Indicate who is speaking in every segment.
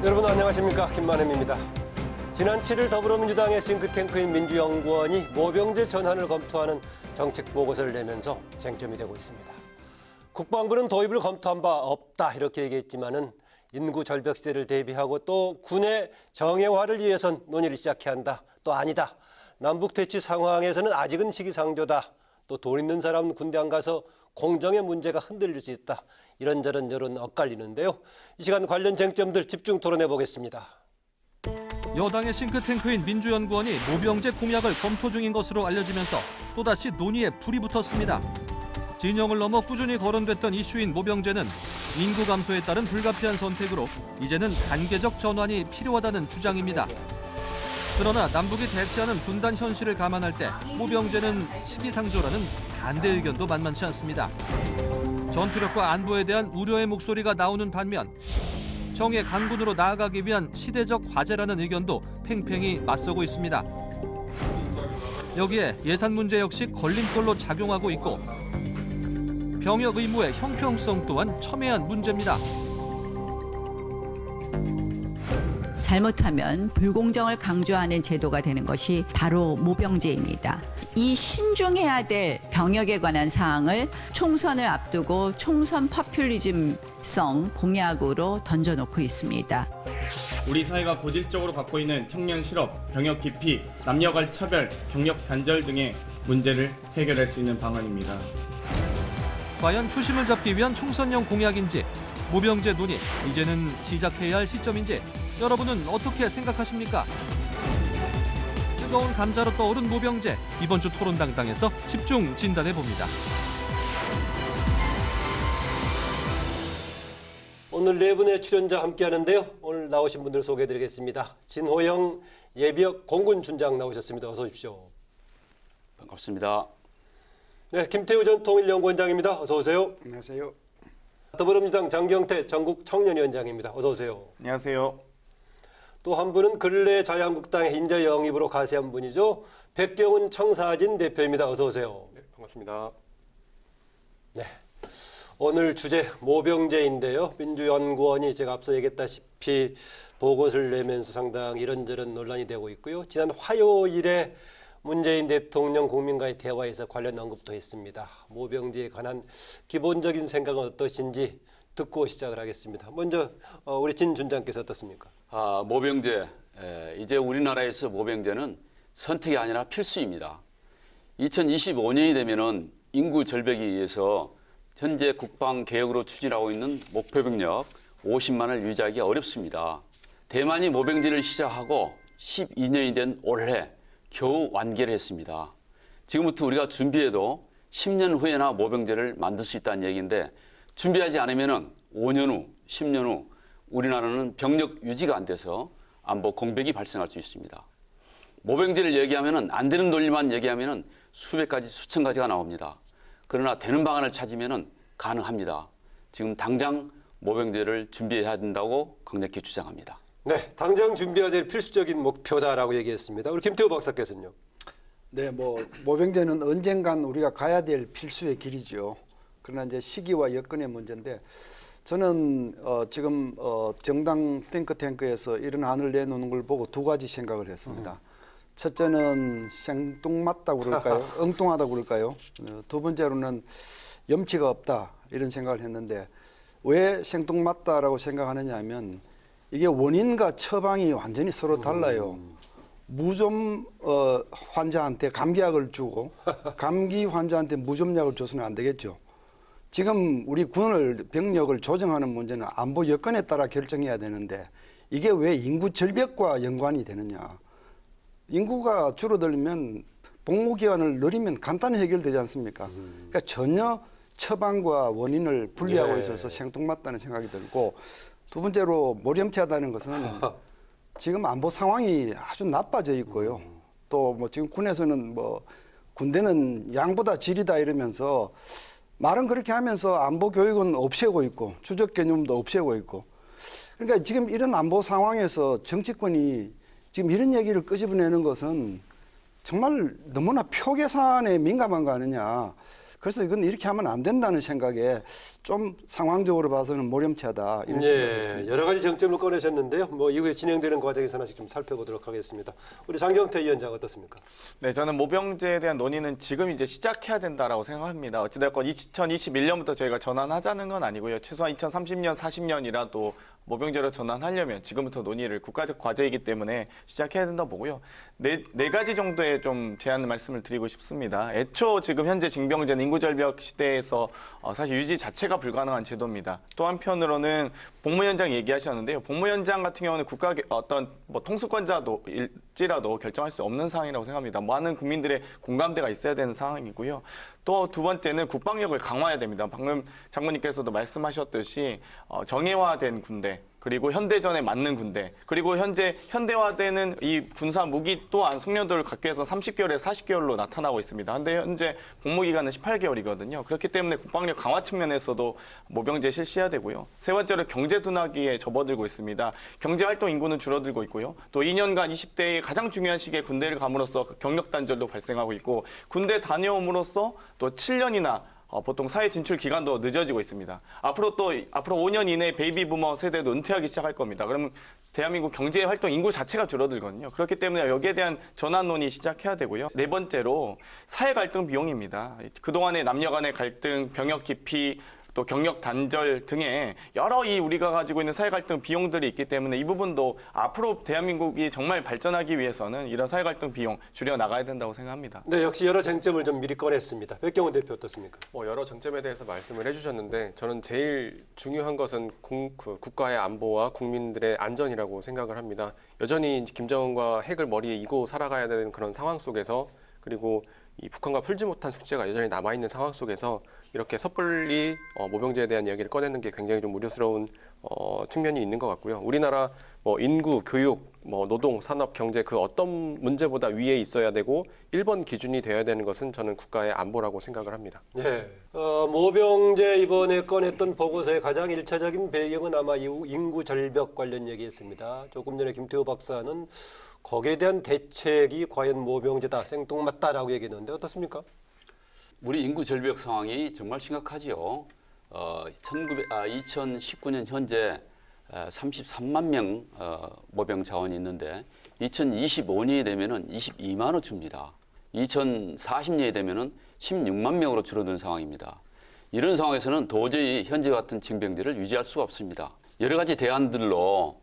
Speaker 1: 여러분 안녕하십니까, 김만흠입니다. 지난 7일 더불어민주당의 싱크탱크인 민주연구원이 모병제 전환을 검토하는 정책 보고서를 내면서 쟁점이 되고 있습니다. 국방부는 도입을 검토한 바 없다 이렇게 얘기했지만은 인구 절벽 시대를 대비하고 또 군의 정예화를 위해선 논의를 시작해야 한다. 또 아니다. 남북 대치 상황에서는 아직은 시기상조다. 또 돈 있는 사람은 군대 안 가서 공정의 문제가 흔들릴 수 있다. 이런저런 여론 엇갈리는데요. 이 시간 관련 쟁점들 집중 토론해 보겠습니다.
Speaker 2: 여당의 싱크탱크인 민주연구원이 모병제 공약을 검토 중인 것으로 알려지면서 또다시 논의에 불이 붙었습니다. 진영을 넘어 꾸준히 거론됐던 이슈인 모병제는 인구 감소에 따른 불가피한 선택으로 이제는 단계적 전환이 필요하다는 주장입니다. 그러나 남북이 대치하는 분단 현실을 감안할 때 모병제는 시기상조라는 반대 의견도 만만치 않습니다. 전투력과 안보에 대한 우려의 목소리가 나오는 반면 정예 강군으로 나아가기 위한 시대적 과제라는 의견도 팽팽히 맞서고 있습니다. 여기에 예산 문제 역시 걸림돌로 작용하고 있고 병역 의무의 형평성 또한 첨예한 문제입니다.
Speaker 3: 잘못하면 불공정을 강조하는 제도가 되는 것이 바로 모병제입니다. 이 신중해야 될 병역에 관한 사항을 총선을 앞두고 총선 포퓰리즘성 공약으로 던져놓고 있습니다.
Speaker 4: 우리 사회가 고질적으로 갖고 있는 청년 실업, 병역 기피, 남녀 간 차별, 경력 단절 등의 문제를 해결할 수 있는 방안입니다.
Speaker 2: 과연 표심을 잡기 위한 총선용 공약인지 모병제 논의 이제는 시작해야 할 시점인지 여러분은 어떻게 생각하십니까? 뜨거운 감자로 떠오른 모병제, 이번 주 토론당당에서 집중 진단해봅니다.
Speaker 1: 오늘 네 분의 출연자 함께하는데요. 오늘 나오신 분들 소개해드리겠습니다. 진호영 예비역 공군준장 나오셨습니다. 어서 오십시오.
Speaker 5: 반갑습니다.
Speaker 1: 네, 김태우 전 통일연구원장입니다. 어서 오세요.
Speaker 6: 안녕하세요.
Speaker 1: 더불어민주당 장경태 전국 청년위원장입니다. 어서 오세요.
Speaker 4: 안녕하세요.
Speaker 1: 또 한 분은 근래 자유한국당의 인재 영입으로 가세한 분이죠. 백경훈 청사진 대표입니다. 어서 오세요.
Speaker 6: 네, 반갑습니다.
Speaker 1: 네, 오늘 주제 모병제인데요. 민주연구원이 제가 앞서 얘기했다시피 보고서를 내면서 상당히 이런저런 논란이 되고 있고요. 지난 화요일에 문재인 대통령 국민과의 대화에서 관련 언급도 했습니다. 모병제에 관한 기본적인 생각은 어떠신지 듣고 시작을 하겠습니다. 먼저 우리 진 준장께서 어떻습니까?
Speaker 5: 모병제, 이제 우리나라에서 모병제는 선택이 아니라 필수입니다. 2025년이 되면은 인구 절벽에 의해서 현재 국방 개혁으로 추진하고 있는 목표병력 50만을 유지하기 어렵습니다. 대만이 모병제를 시작하고 12년이 된 올해 겨우 완계를 했습니다. 지금부터 우리가 준비해도 10년 후에나 모병제를 만들 수 있다는 얘기인데 준비하지 않으면 5년 후, 10년 후 우리나라는 병력 유지가 안 돼서 안보 공백이 발생할 수 있습니다. 모병제를 얘기하면 안 되는 논리만 얘기하면 수백 가지, 수천 가지가 나옵니다. 그러나 되는 방안을 찾으면 가능합니다. 지금 당장 모병제를 준비해야 된다고 강력히 주장합니다.
Speaker 1: 네, 당장 준비해야 될 필수적인 목표다라고 얘기했습니다. 우리 김태우 박사께서는요.
Speaker 6: 네, 모병제는 언젠간 우리가 가야 될 필수의 길이죠. 그러나 이제 시기와 여건의 문제인데 저는 지금 정당 싱크탱크에서 이런 안을 내놓는 걸 보고 두 가지 생각을 했습니다. 첫째는 생뚱맞다고 그럴까요? 엉뚱하다고 그럴까요? 두 번째로는 염치가 없다 이런 생각을 했는데 왜 생뚱맞다라고 생각하느냐 하면 이게 원인과 처방이 완전히 서로 달라요. 무좀 환자한테 감기약을 주고 감기 환자한테 무좀약을 줘서는 안 되겠죠. 지금 우리 군을 병력을 조정하는 문제는 안보 여건에 따라 결정해야 되는데 이게 왜 인구 절벽과 연관이 되느냐. 인구가 줄어들면 복무 기간을 늘리면 간단히 해결되지 않습니까? 그러니까 전혀 처방과 원인을 분리하고 있어서 생뚱맞다는 생각이 들고 두 번째로 모렴치하다는 것은 지금 안보 상황이 아주 나빠져 있고요. 또 뭐 지금 군에서는 뭐 군대는 양보다 질이다 이러면서 말은 그렇게 하면서 안보 교육은 없애고 있고 추적 개념도 없애고 있고 그러니까 지금 이런 안보 상황에서 정치권이 지금 이런 얘기를 끄집어내는 것은 정말 너무나 표 계산에 민감한 거 아니냐. 그래서 이건 이렇게 하면 안 된다는 생각에 좀 상황적으로 봐서는 모렴치하다 이런 생각이 있습니다.
Speaker 1: 여러 가지 쟁점을 꺼내셨는데요. 뭐 이후에 진행되는 과정에서 하나씩 좀 살펴보도록 하겠습니다. 우리 장경태 위원장 어떻습니까?
Speaker 7: 네, 저는 모병제에 대한 논의는 지금 이제 시작해야 된다라고 생각합니다. 어찌됐건 2021년부터 저희가 전환하자는 건 아니고요. 최소한 2030년, 40년이라도 모병제로 전환하려면 지금부터 논의를 국가적 과제이기 때문에 시작해야 된다 보고요. 네 가지 정도의 좀 제안 말씀을 드리고 싶습니다. 애초 지금 현재 징병제는 인구절벽 시대에서 사실 유지 자체가 불가능한 제도입니다. 또 한편으로는 복무연장 얘기하셨는데요. 복무연장 같은 경우는 국가 어떤 뭐 통수권자도 일지라도 결정할 수 없는 상황이라고 생각합니다. 많은 국민들의 공감대가 있어야 되는 상황이고요. 또 두 번째는 국방력을 강화해야 됩니다. 방금 장관님께서도 말씀하셨듯이 정예화된 군대, 그리고 현대전에 맞는 군대, 그리고 현재 현대화되는 이 군사 무기 또한 숙련도를 갖기 위해서 30개월에서 40개월로 나타나고 있습니다. 근데 현재 복무기간은 18개월이거든요. 그렇기 때문에 국방력 강화 측면에서도 모병제 실시해야 되고요. 세 번째로 경제 둔화기에 접어들고 있습니다. 경제활동 인구는 줄어들고 있고요. 또 2년간 20대의 가장 중요한 시기에 군대를 감으로써 경력 단절도 발생하고 있고, 군대 다녀옴으로써 또 7년이나 보통 사회 진출 기간도 늦어지고 있습니다. 앞으로 5년 이내에 베이비 부머 세대도 은퇴하기 시작할 겁니다. 그러면 대한민국 경제 활동 인구 자체가 줄어들거든요. 그렇기 때문에 여기에 대한 전환 논의 시작해야 되고요. 네 번째로 사회 갈등 비용입니다. 그동안의 남녀 간의 갈등, 병역 기피, 또 경력 단절 등의 여러 우리가 가지고 있는 사회 갈등 비용들이 있기 때문에 이 부분도 앞으로 대한민국이 정말 발전하기 위해서는 이런 사회 갈등 비용 줄여 나가야 된다고 생각합니다.
Speaker 1: 네, 역시 여러 쟁점을 좀 미리 꺼냈습니다. 백경원 대표 어떻습니까?
Speaker 8: 여러 쟁점에 대해서 말씀을 해주셨는데 저는 제일 중요한 것은 국가의 안보와 국민들의 안전이라고 생각을 합니다. 여전히 김정은과 핵을 머리에 이고 살아가야 되는 그런 상황 속에서, 그리고 이 북한과 풀지 못한 숙제가 여전히 남아있는 상황 속에서 이렇게 섣불리 모병제에 대한 이야기를 꺼내는 게 굉장히 좀 우려스러운 측면이 있는 것 같고요. 우리나라 인구, 교육, 노동, 산업, 경제 그 어떤 문제보다 위에 있어야 되고 1번 기준이 되어야 되는 것은 저는 국가의 안보라고 생각을 합니다.
Speaker 1: 네, 모병제 이번에 꺼냈던 보고서의 가장 1차적인 배경은 아마 인구 절벽 관련 얘기였습니다. 조금 전에 김태호 박사는 거기에 대한 대책이 과연 모병제다, 생뚱맞다라고 얘기했는데 어떻습니까?
Speaker 5: 우리 인구 절벽 상황이 정말 심각하지요. 2019년 현재 33만 명 모병 자원이 있는데 2025년이 되면은 22만호 줍니다. 2040년이 되면은 16만 명으로 줄어든 상황입니다. 이런 상황에서는 도저히 현재 같은 징병제를 유지할 수가 없습니다. 여러 가지 대안들로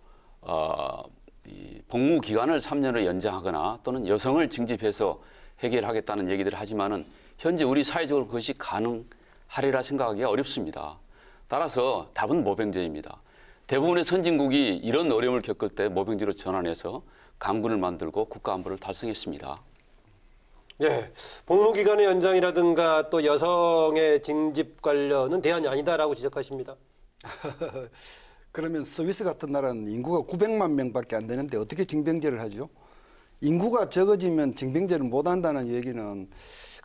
Speaker 5: 이 복무 기간을 3년으로 연장하거나 또는 여성을 징집해서 해결하겠다는 얘기들을 하지만은 현재 우리 사회적으로 그것이 가능하리라 생각하기가 어렵습니다. 따라서 답은 모병제입니다. 대부분의 선진국이 이런 어려움을 겪을 때 모병제로 전환해서 강군을 만들고 국가 안보를 달성했습니다.
Speaker 1: 예, 복무기간의 연장이라든가 또 여성의 징집 관련은 대안이 아니다라고 지적하십니다.
Speaker 6: 그러면 스위스 같은 나라는 인구가 900만 명밖에 안 되는데 어떻게 징병제를 하죠? 인구가 적어지면 징병제를 못 한다는 얘기는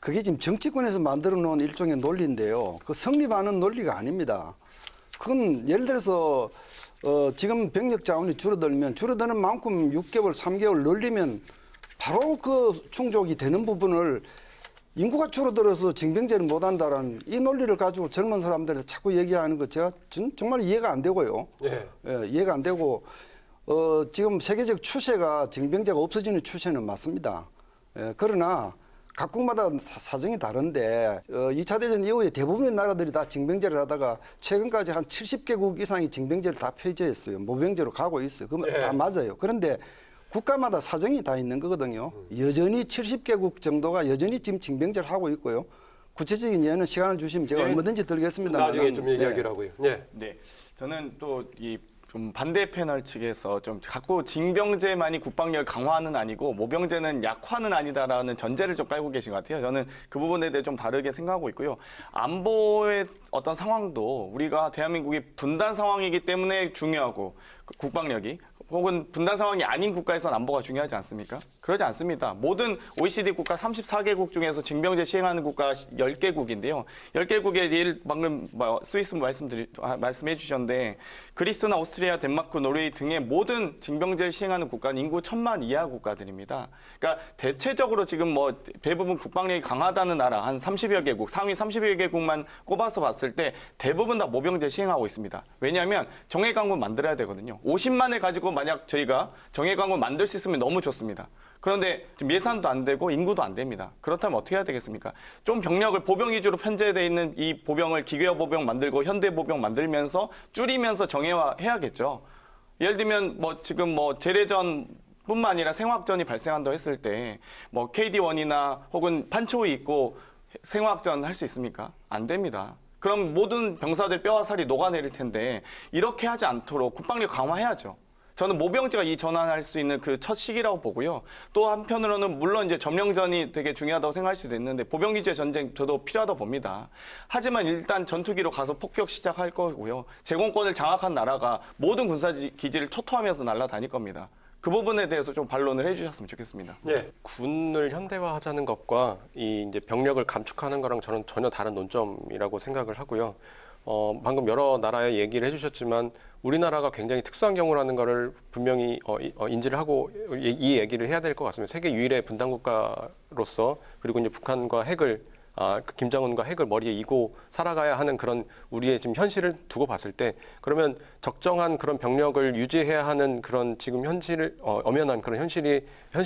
Speaker 6: 그게 지금 정치권에서 만들어 놓은 일종의 논리인데요. 그 성립하는 논리가 아닙니다. 그건 예를 들어서 지금 병력 자원이 줄어드는 만큼 6개월, 3개월 늘리면 바로 그 충족이 되는 부분을 인구가 줄어들어서 징병제를 못 한다라는 이 논리를 가지고 젊은 사람들이 자꾸 얘기하는 거 제가 정말 이해가 안 되고요.
Speaker 1: 예.
Speaker 6: 예, 이해가 안 되고 지금 세계적 추세가 징병제가 없어지는 추세는 맞습니다. 예, 그러나 각국마다 사정이 다른데 2차 대전 이후에 대부분의 나라들이 다 징병제를 하다가 최근까지 한 70개국 이상이 징병제를 다 폐지했어요. 모병제로 가고 있어요. 그건 다 맞아요. 그런데 국가마다 사정이 다 있는 거거든요. 여전히 70개국 정도가 여전히 지금 징병제를 하고 있고요. 구체적인 예는 시간을 주시면 제가 얼마든지 들겠습니다.
Speaker 1: 나중에 좀 얘기하기로 하고요. 네.
Speaker 7: 네, 저는 또 좀 반대 패널 측에서 좀 자꾸 징병제만이 국방력을 강화는 아니고 모병제는 약화는 아니다라는 전제를 좀 깔고 계신 것 같아요. 저는 그 부분에 대해 좀 다르게 생각하고 있고요. 안보의 어떤 상황도 우리가 대한민국이 분단 상황이기 때문에 중요하고, 국방력이 혹은 분단 상황이 아닌 국가에선 안보가 중요하지 않습니까? 그러지 않습니다. 모든 OECD 국가 34개국 중에서 징병제 시행하는 국가 10개국인데요. 10개국의 예를 방금 스위스 말씀해 주셨는데 그리스나 오스트리아, 덴마크, 노르웨이 등의 모든 징병제를 시행하는 국가는 인구 1000만 이하 국가들입니다. 그러니까 대체적으로 지금 뭐 대부분 국방력이 강하다는 나라 한 30여 개국, 상위 30여 개국만 꼽아서 봤을 때 대부분 다 모병제 시행하고 있습니다. 왜냐하면 정예강군 만들어야 되거든요. 50만을 가지고 만약 저희가 정예강군 만들 수 있으면 너무 좋습니다. 그런데 지금 예산도 안 되고 인구도 안 됩니다. 그렇다면 어떻게 해야 되겠습니까? 좀 병력을 보병 위주로 편제되어 있는 이 보병을 기계화 보병 만들고 현대 보병 만들면서 줄이면서 정예화해야겠죠. 예를 들면 뭐 지금 뭐 재래전 뿐만 아니라 생화학전이 발생한다고 했을 때 뭐 KD1이나 혹은 판초이 있고 생화학전 할 수 있습니까? 안 됩니다. 그럼 모든 병사들 뼈와 살이 녹아내릴 텐데 이렇게 하지 않도록 국방력 강화해야죠. 저는 모병제가 이 전환할 수 있는 그 첫 시기라고 보고요. 또 한편으로는 물론 이제 점령전이 되게 중요하다고 생각할 수도 있는데 보병 위주의 전쟁 저도 필요하다고 봅니다. 하지만 일단 전투기로 가서 폭격 시작할 거고요. 제공권을 장악한 나라가 모든 군사기지를 초토하면서 날아다닐 겁니다. 그 부분에 대해서 좀 반론을 해주셨으면 좋겠습니다.
Speaker 1: 네.
Speaker 8: 군을 현대화하자는 것과 이 이제 병력을 감축하는 거랑 저는 전혀 다른 논점이라고 생각을 하고요. 방금 여러 나라의 얘기를 해주셨지만 우리나라가 굉장히 특수한 경우라는 거를 분명히 인지를 하고 이 얘기를 해야 될 것 같습니다. 세계 유일의 분단 국가로서 그리고 이제 북한과 핵을 김정은과 핵을 머리에 이고 살아가야 하는 그런 우리의 지금 현실을 두고 봤을 때 그러면 적정한 그런 병력을 유지해야 하는 그런 지금 현실을 엄연한 그런 현실에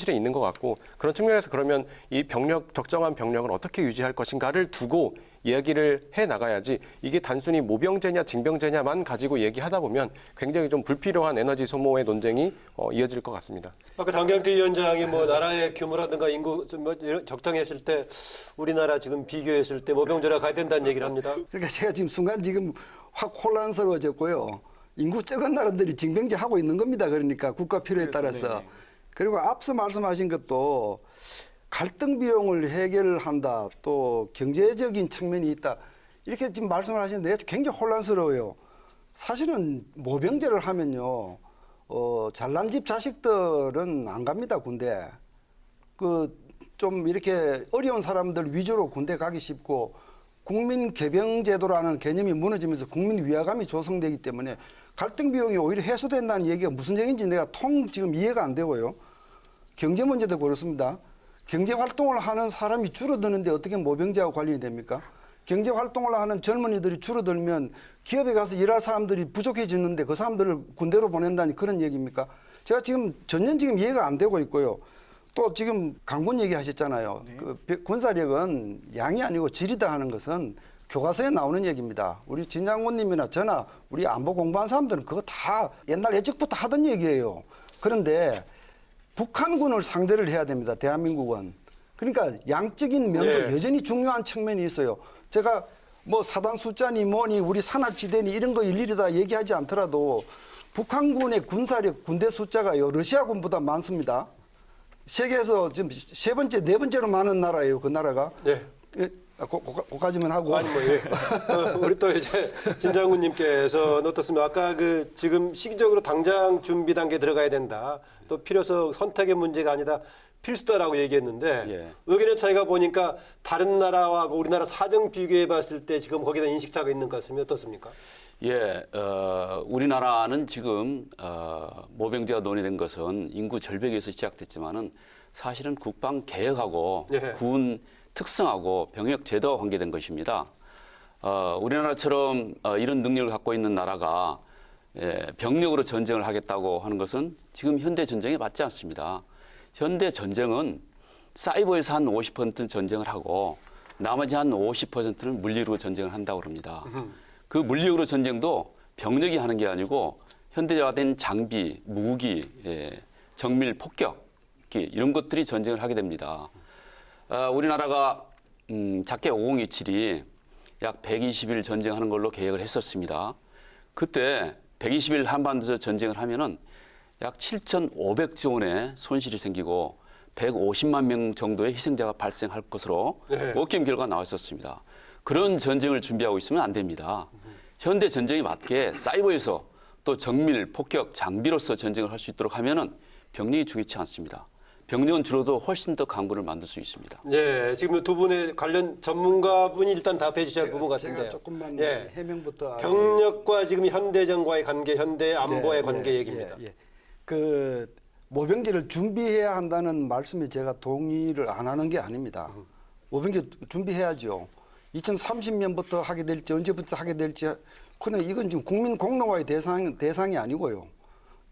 Speaker 8: 있는 것 같고 그런 측면에서 그러면 이 적정한 병력을 어떻게 유지할 것인가를 두고 이야기를 해 나가야지 이게 단순히 모병제냐 징병제냐만 가지고 얘기하다 보면 굉장히 좀 불필요한 에너지 소모의 논쟁이 이어질 것 같습니다.
Speaker 1: 아까 장경태 위원장이 뭐 나라의 규모라든가 인구 뭐 적정했을 때 우리나라 지금 비교했을 때 모병제라 가야 된다는 얘기를 합니다.
Speaker 6: 그러니까 제가 지금 확 혼란스러워졌고요. 인구 적은 나라들이 징병제 하고 있는 겁니다. 그러니까 국가 필요에 따라서.
Speaker 7: 네.
Speaker 6: 그리고 앞서 말씀하신 것도 갈등 비용을 해결한다. 또 경제적인 측면이 있다. 이렇게 지금 말씀을 하시는데 굉장히 혼란스러워요. 사실은 모병제를 하면요. 잘난 집 자식들은 안 갑니다. 군대. 좀 이렇게 어려운 사람들 위주로 군대 가기 쉽고 국민 개병 제도라는 개념이 무너지면서 국민 위화감이 조성되기 때문에 갈등 비용이 오히려 해소된다는 얘기가 무슨 얘기인지 내가 지금 이해가 안 되고요. 경제 문제도 그렇습니다. 경제 활동을 하는 사람이 줄어드는데 어떻게 모병제하고 관련이 됩니까? 경제 활동을 하는 젊은이들이 줄어들면 기업에 가서 일할 사람들이 부족해지는데 그 사람들을 군대로 보낸다니 그런 얘기입니까? 제가 전혀 이해가 안 되고 있고요. 또 지금 강군 얘기하셨잖아요.
Speaker 7: 네.
Speaker 6: 그 군사력은 양이 아니고 질이다 하는 것은 교과서에 나오는 얘기입니다. 우리 진장군님이나 저나 우리 안보 공부한 사람들은 그거 다 옛날 예적부터 하던 얘기예요. 그런데 북한군을 상대를 해야 됩니다. 대한민국은. 그러니까 양적인 면도
Speaker 1: 네.
Speaker 6: 여전히 중요한 측면이 있어요. 제가 뭐 사단 숫자니 뭐니 우리 산악지대니 이런 거 일일이 다 얘기하지 않더라도 북한군의 군사력 군대 숫자가요 러시아군보다 많습니다. 세계에서 지금 세 번째, 네 번째로 많은 나라예요. 그 나라가.
Speaker 1: 네.
Speaker 6: 거기까지만 하고.
Speaker 1: 아니 뭐 예. 우리 또 이제 진 장군님께서는 어떻습니까? 아까 지금 시기적으로 당장 준비 단계 들어가야 된다. 또 필요성 선택의 문제가 아니다. 필수다라고 얘기했는데
Speaker 5: 예.
Speaker 1: 의견의 차이가 보니까 다른 나라와 우리나라 사정 비교해 봤을 때 지금 거기다 인식차가 있는 것 같으면 어떻습니까?
Speaker 5: 예, 우리나라는 지금 모병제가 논의된 것은 인구 절벽에서 시작됐지만은 사실은 국방 개혁하고
Speaker 1: 예.
Speaker 5: 군 특성하고 병역 제도와 관계된 것입니다. 우리나라처럼 이런 능력을 갖고 있는 나라가 병력으로 전쟁을 하겠다고 하는 것은 지금 현대 전쟁에 맞지 않습니다. 현대 전쟁은 사이버에서 한 50% 전쟁을 하고 나머지 한 50%는 물리로 전쟁을 한다고 합니다. 그 물리적으로 전쟁도 병력이 하는 게 아니고 현대화된 장비, 무기, 정밀 폭격기 이런 것들이 전쟁을 하게 됩니다. 우리나라가 작게 5027이 약 120일 전쟁하는 걸로 계획을 했었습니다. 그때 120일 한반도에서 전쟁을 하면은 약 7,500조 원의 손실이 생기고 150만 명 정도의 희생자가 발생할 것으로 워킹 결과가 나왔었습니다. 그런 전쟁을 준비하고 있으면 안 됩니다. 현대 전쟁에 맞게 사이버에서 또 정밀, 폭격, 장비로서 전쟁을 할 수 있도록 하면은 병력이 중요치 않습니다. 병력은 줄어도 훨씬 더 강군을 만들 수 있습니다.
Speaker 1: 예, 지금 두 분의 관련 전문가분이 일단 답해 주셔야 할 부분 같은데요.
Speaker 6: 제가 조금만
Speaker 1: 예.
Speaker 6: 해명부터
Speaker 1: 병력과 지금 현대전과의 관계, 현대 안보의
Speaker 6: 예,
Speaker 1: 관계
Speaker 6: 예,
Speaker 1: 얘기입니다.
Speaker 6: 예, 예. 그 모병제를 준비해야 한다는 말씀에 제가 동의를 안 하는 게 아닙니다. 모병제 준비해야죠. 2030년부터 하게 될지 언제부터 하게 될지 그런데 이건 지금 국민 공론화의 대상이 아니고요.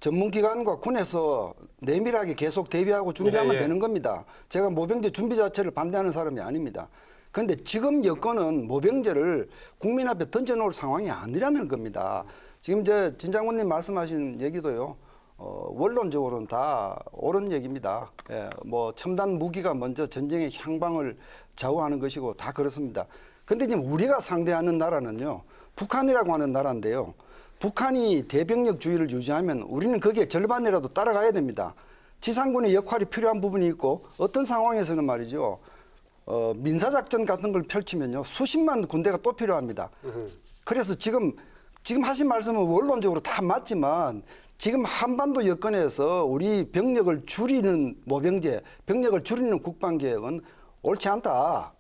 Speaker 6: 전문기관과 군에서 내밀하게 계속 대비하고 준비하면
Speaker 1: 예, 예.
Speaker 6: 되는 겁니다. 제가 모병제 준비 자체를 반대하는 사람이 아닙니다. 그런데 지금 여건은 모병제를 국민 앞에 던져놓을 상황이 아니라는 겁니다. 지금 진 장군님 말씀하신 얘기도요. 원론적으로는 다 옳은 얘기입니다. 예, 뭐 첨단 무기가 먼저 전쟁의 향방을 좌우하는 것이고 다 그렇습니다. 그런데 지금 우리가 상대하는 나라는요. 북한이라고 하는 나라인데요. 북한이 대병력주의를 유지하면 우리는 거기에 절반이라도 따라가야 됩니다. 지상군의 역할이 필요한 부분이 있고 어떤 상황에서는 말이죠. 민사작전 같은 걸 펼치면요. 수십만 군대가 또 필요합니다. 그래서 지금 하신 말씀은 원론적으로 다 맞지만 지금 한반도 여건에서 우리 병력을 줄이는 모병제, 병력을 줄이는 국방계획은 옳지 않다.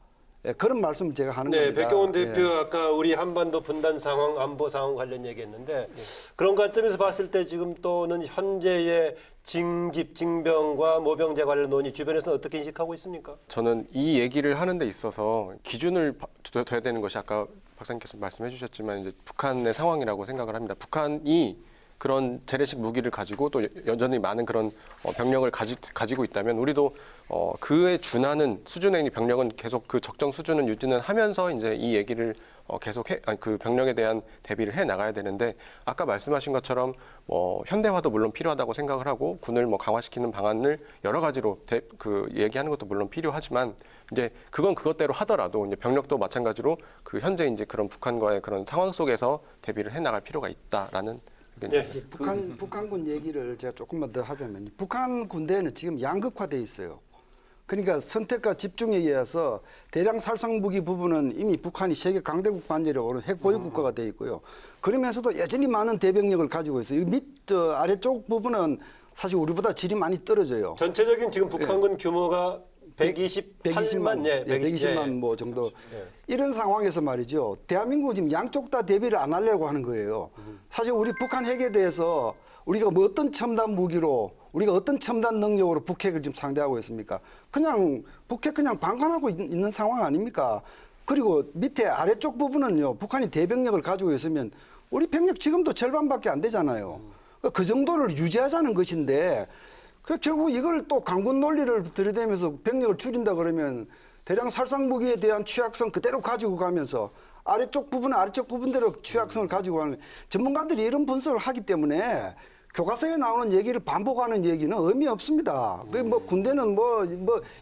Speaker 6: 예, 그런 말씀을 제가 하는
Speaker 1: 네,
Speaker 6: 겁니다.
Speaker 1: 백경원 대표
Speaker 6: 예.
Speaker 1: 아까 우리 한반도 분단 상황, 안보 상황 관련 얘기했는데 그런 관점에서 봤을 때 지금 또는 현재의 징집, 징병과 모병제 관련 논의 주변에서는 어떻게 인식하고 있습니까?
Speaker 8: 저는 이 얘기를 하는 데 있어서 기준을 둬야 되는 것이 아까 박사님께서 말씀해 주셨지만 이제 북한의 상황이라고 생각을 합니다. 북한이 그런 재래식 무기를 가지고 또 여전히 많은 그런 병력을 가지고 있다면 우리도 그에 준하는 수준의 병력은 계속 그 적정 수준은 유지는 하면서 이제 이 얘기를 계속 그 병력에 대한 대비를 해 나가야 되는데 아까 말씀하신 것처럼 현대화도 물론 필요하다고 생각을 하고 군을 강화시키는 방안을 여러 가지로 그 얘기하는 것도 물론 필요하지만 이제 그건 그것대로 하더라도 이제 병력도 마찬가지로 그 현재 이제 그런 북한과의 그런 상황 속에서 대비를 해 나갈 필요가 있다라는
Speaker 1: 예.
Speaker 6: 북한군 얘기를 제가 조금만 더 하자면 북한 군대는 지금 양극화돼 있어요. 그러니까 선택과 집중에 의해서 대량 살상 무기 부분은 이미 북한이 세계 강대국 반열에 핵 보유 국가가 돼 있고요. 그러면서도 여전히 많은 대병력을 가지고 있어요. 아래쪽 부분은 사실 우리보다 질이 많이 떨어져요.
Speaker 1: 전체적인 지금 북한군 규모가 128만, 예,
Speaker 6: 120만 뭐 정도.
Speaker 1: 예.
Speaker 6: 이런 상황에서 말이죠. 대한민국은 지금 양쪽 다 대비를 안 하려고 하는 거예요. 사실 우리 북한 핵에 대해서 우리가 뭐 어떤 첨단 무기로 우리가 어떤 첨단 능력으로 북핵을 지금 상대하고 있습니까? 그냥 북핵 그냥 방관하고 있는 상황 아닙니까? 그리고 밑에 아래쪽 부분은요. 북한이 대병력을 가지고 있으면 우리 병력 지금도 절반밖에 안 되잖아요. 그 정도를 유지하자는 것인데 결국 이걸 또 강군 논리를 들이대면서 병력을 줄인다 그러면 대량 살상 무기에 대한 취약성 그대로 가지고 가면서 아래쪽 부분은 아래쪽 부분대로 취약성을 가지고 가는 전문가들이 이런 분석을 하기 때문에 교과서에 나오는 얘기를 반복하는 얘기는 의미 없습니다. 그 뭐 군대는 뭐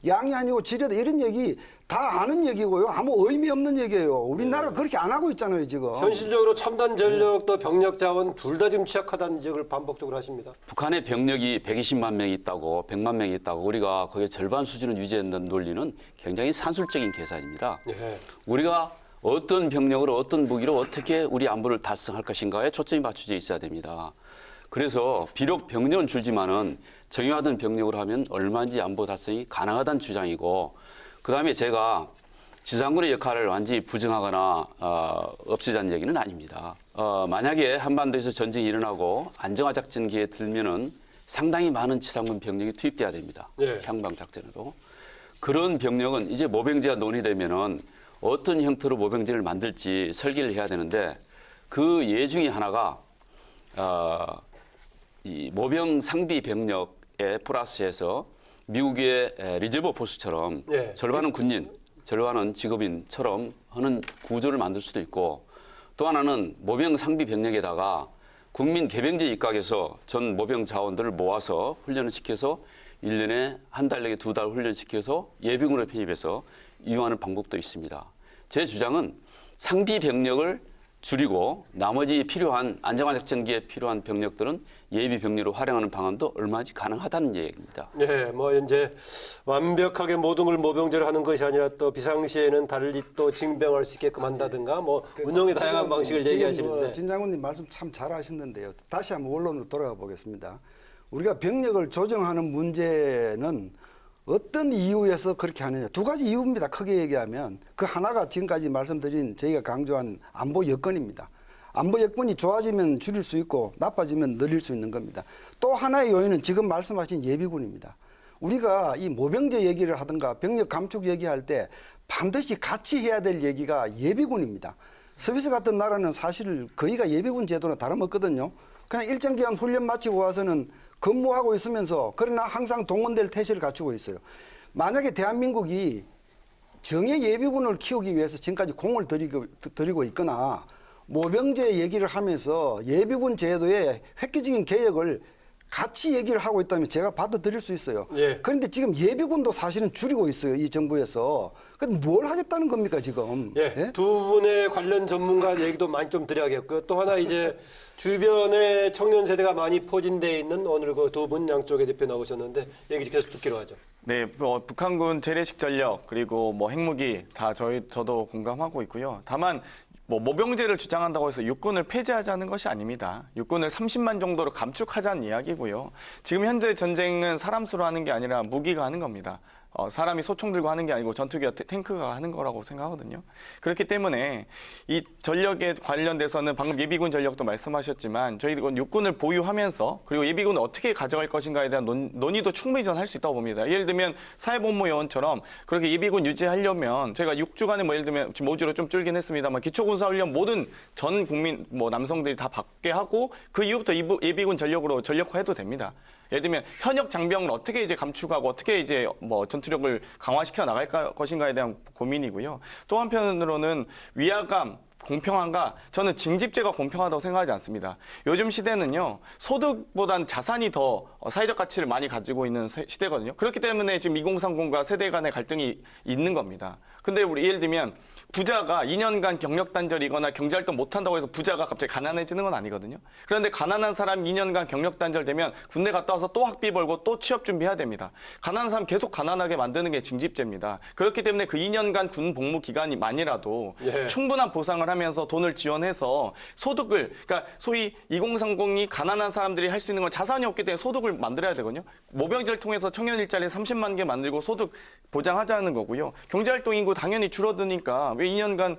Speaker 6: 양이 아니고 질이다 이런 얘기 다 아는 얘기고요. 아무 의미 없는 얘기예요. 우리나라가 그렇게 안 하고 있잖아요, 지금.
Speaker 1: 현실적으로 첨단 전력 또 병력 자원 둘 다 지금 취약하다는 지적을 반복적으로 하십니다.
Speaker 5: 북한의 병력이 120만 명이 있다고 100만 명이 있다고 우리가 거기에 절반 수준을 유지한다는 논리는 굉장히 산술적인 계산입니다.
Speaker 1: 예.
Speaker 5: 우리가 어떤 병력으로 어떤 무기로 어떻게 우리 안보를 달성할 것인가에 초점이 맞춰져 있어야 됩니다. 그래서 비록 병력은 줄지만은 정예화된 병력으로 하면 얼마인지 안보 달성이 가능하다는 주장이고 그다음에 제가 지상군의 역할을 완전히 부정하거나 없애자는 얘기는 아닙니다. 만약에 한반도에서 전쟁이 일어나고 안정화 작전기에 들면은 상당히 많은 지상군 병력이 투입돼야 됩니다.
Speaker 1: 예.
Speaker 5: 향방 작전으로. 그런 병력은 이제 모병제가 논의되면은 어떤 형태로 모병제를 만들지 설계를 해야 되는데 그 예 중에 하나가 이 모병 상비 병력에 플러스해서 미국의 리저브 포스처럼
Speaker 1: 예.
Speaker 5: 절반은 군인, 절반은 직업인처럼 하는 구조를 만들 수도 있고 또 하나는 모병 상비 병력에다가 국민 개병제 입각해서 전 모병 자원들을 모아서 훈련을 시켜서 1년에 한 달 내게 2달 훈련시켜서 예비군으로 편입해서 이용하는 방법도 있습니다. 제 주장은 상비 병력을 줄이고 나머지 필요한 안정화작전기에 필요한 병력들은 예비 병력으로 활용하는 방안도 얼마든지 가능하다는 얘기입니다.
Speaker 1: 네, 뭐 이제 완벽하게 모든 걸 모병제로 하는 것이 아니라 또 비상시에는 달리 또 징병할 수 있게끔 한다든가 뭐 운영의 다양한 방식을 얘기하시는데
Speaker 6: 진 장군님 말씀 참 잘하셨는데요. 다시 한번 원론으로 돌아가 보겠습니다. 우리가 병력을 조정하는 문제는 어떤 이유에서 그렇게 하느냐. 두 가지 이유입니다. 크게 얘기하면 그 하나가 지금까지 말씀드린 저희가 강조한 안보 여건입니다. 안보 여건이 좋아지면 줄일 수 있고 나빠지면 늘릴 수 있는 겁니다. 또 하나의 요인은 지금 말씀하신 예비군입니다. 우리가 이 모병제 얘기를 하든가 병력 감축 얘기할 때 반드시 같이 해야 될 얘기가 예비군입니다. 스위스 같은 나라는 사실 거의가 예비군 제도나 다름없거든요. 그냥 일정 기간 훈련 마치고 와서는 근무하고 있으면서 그러나 항상 동원될 태세를 갖추고 있어요. 만약에 대한민국이 정예 예비군을 키우기 위해서 지금까지 공을 들이고 있거나 모병제 얘기를 하면서 예비군 제도의 획기적인 개혁을 같이 얘기를 하고 있다면 제가 받아들일 수 있어요.
Speaker 1: 예.
Speaker 6: 그런데 지금 예비군도 사실은 줄이고 있어요. 이 정부에서. 그럼 뭘 하겠다는 겁니까 지금?
Speaker 1: 예,
Speaker 6: 예?
Speaker 1: 두 분의 관련 전문가 얘기도 많이 좀 드려야겠고요. 또 하나 이제 주변에 청년 세대가 많이 포진되어 있는 오늘 그 두 분 양쪽의 대표 나오셨는데 얘기 계속 듣기로 하죠.
Speaker 7: 네, 북한군 재래식 전력 그리고 뭐 핵무기 다 저도 공감하고 있고요. 다만 뭐 모병제를 주장한다고 해서 육군을 폐지하자는 것이 아닙니다. 육군을 30만 정도로 감축하자는 이야기고요. 지금 현재 전쟁은 사람 수로 하는 게 아니라 무기가 하는 겁니다. 사람이 소총 들고 하는 게 아니고 전투기와 탱크가 하는 거라고 생각하거든요. 그렇기 때문에 이 전력에 관련돼서는 방금 예비군 전력도 말씀하셨지만 저희 육군을 보유하면서 그리고 예비군을 어떻게 가져갈 것인가에 대한 논의도 충분히 저는 할 수 있다고 봅니다. 예를 들면 사회복무요원처럼 그렇게 예비군 유지하려면 저희가 6주간에 뭐 예를 들면 지금 5주로 좀 줄긴 했습니다만 기초군사훈련 모든 전 국민 뭐 남성들이 다 받게 하고 그 이후부터 예비군 전력으로 전력화해도 됩니다. 예를 들면 현역 장병을 어떻게 이제 감축하고 어떻게 이제 뭐 전투력을 강화시켜 나갈 것인가에 대한 고민이고요. 또 한편으로는 위화감, 공평한가? 저는 징집제가 공평하다고 생각하지 않습니다. 요즘 시대는요, 소득보단 자산이 더 사회적 가치를 많이 가지고 있는 시대거든요. 그렇기 때문에 지금 2030과 세대 간의 갈등이 있는 겁니다. 근데 우리 예를 들면 부자가 2년간 경력 단절이거나 경제활동 못한다고 해서 부자가 갑자기 가난해지는 건 아니거든요. 그런데 가난한 사람이 2년간 경력 단절되면 군대 갔다 와서 또 학비 벌고 또 취업 준비해야 됩니다. 가난한 사람 계속 가난하게 만드는 게 징집제입니다. 그렇기 때문에 그 2년간 군 복무 기간만이라도
Speaker 1: 예.
Speaker 7: 충분한 보상을 하면서 돈을 지원해서 소득을, 그러니까 소위 2030이 가난한 사람들이 할 수 있는 건 자산이 없기 때문에 소득을 만들어야 되거든요. 모병제를 통해서 청년 일자리 30만 개 만들고 소득 보장하자는 거고요. 경제활동 인구 당연히 줄어드니까 왜 2년간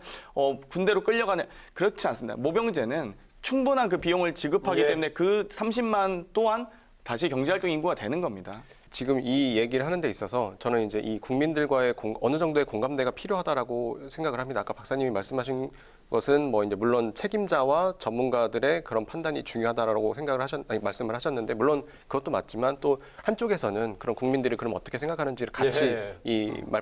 Speaker 7: 군대로 끌려가냐. 그렇지 않습니다. 모병제는 충분한 그 비용을 지급하기
Speaker 1: 예.
Speaker 7: 때문에 그 30만 또한 다시 경제활동 인구가 되는 겁니다.
Speaker 8: 지금 이 얘기를 하는 데 있어서 저는 이제 이 국민들과의 어느 정도의 공감대가 필요하다라고 생각을 합니다. 아까 박사님이 말씀하신 것은 뭐 이제 물론 책임자와 전문가들의 그런 판단이 중요하다라고 말씀을 하셨는데 물론 그것도 맞지만 또 한쪽에서는 그런 국민들이 그럼 어떻게 생각하는지를 같이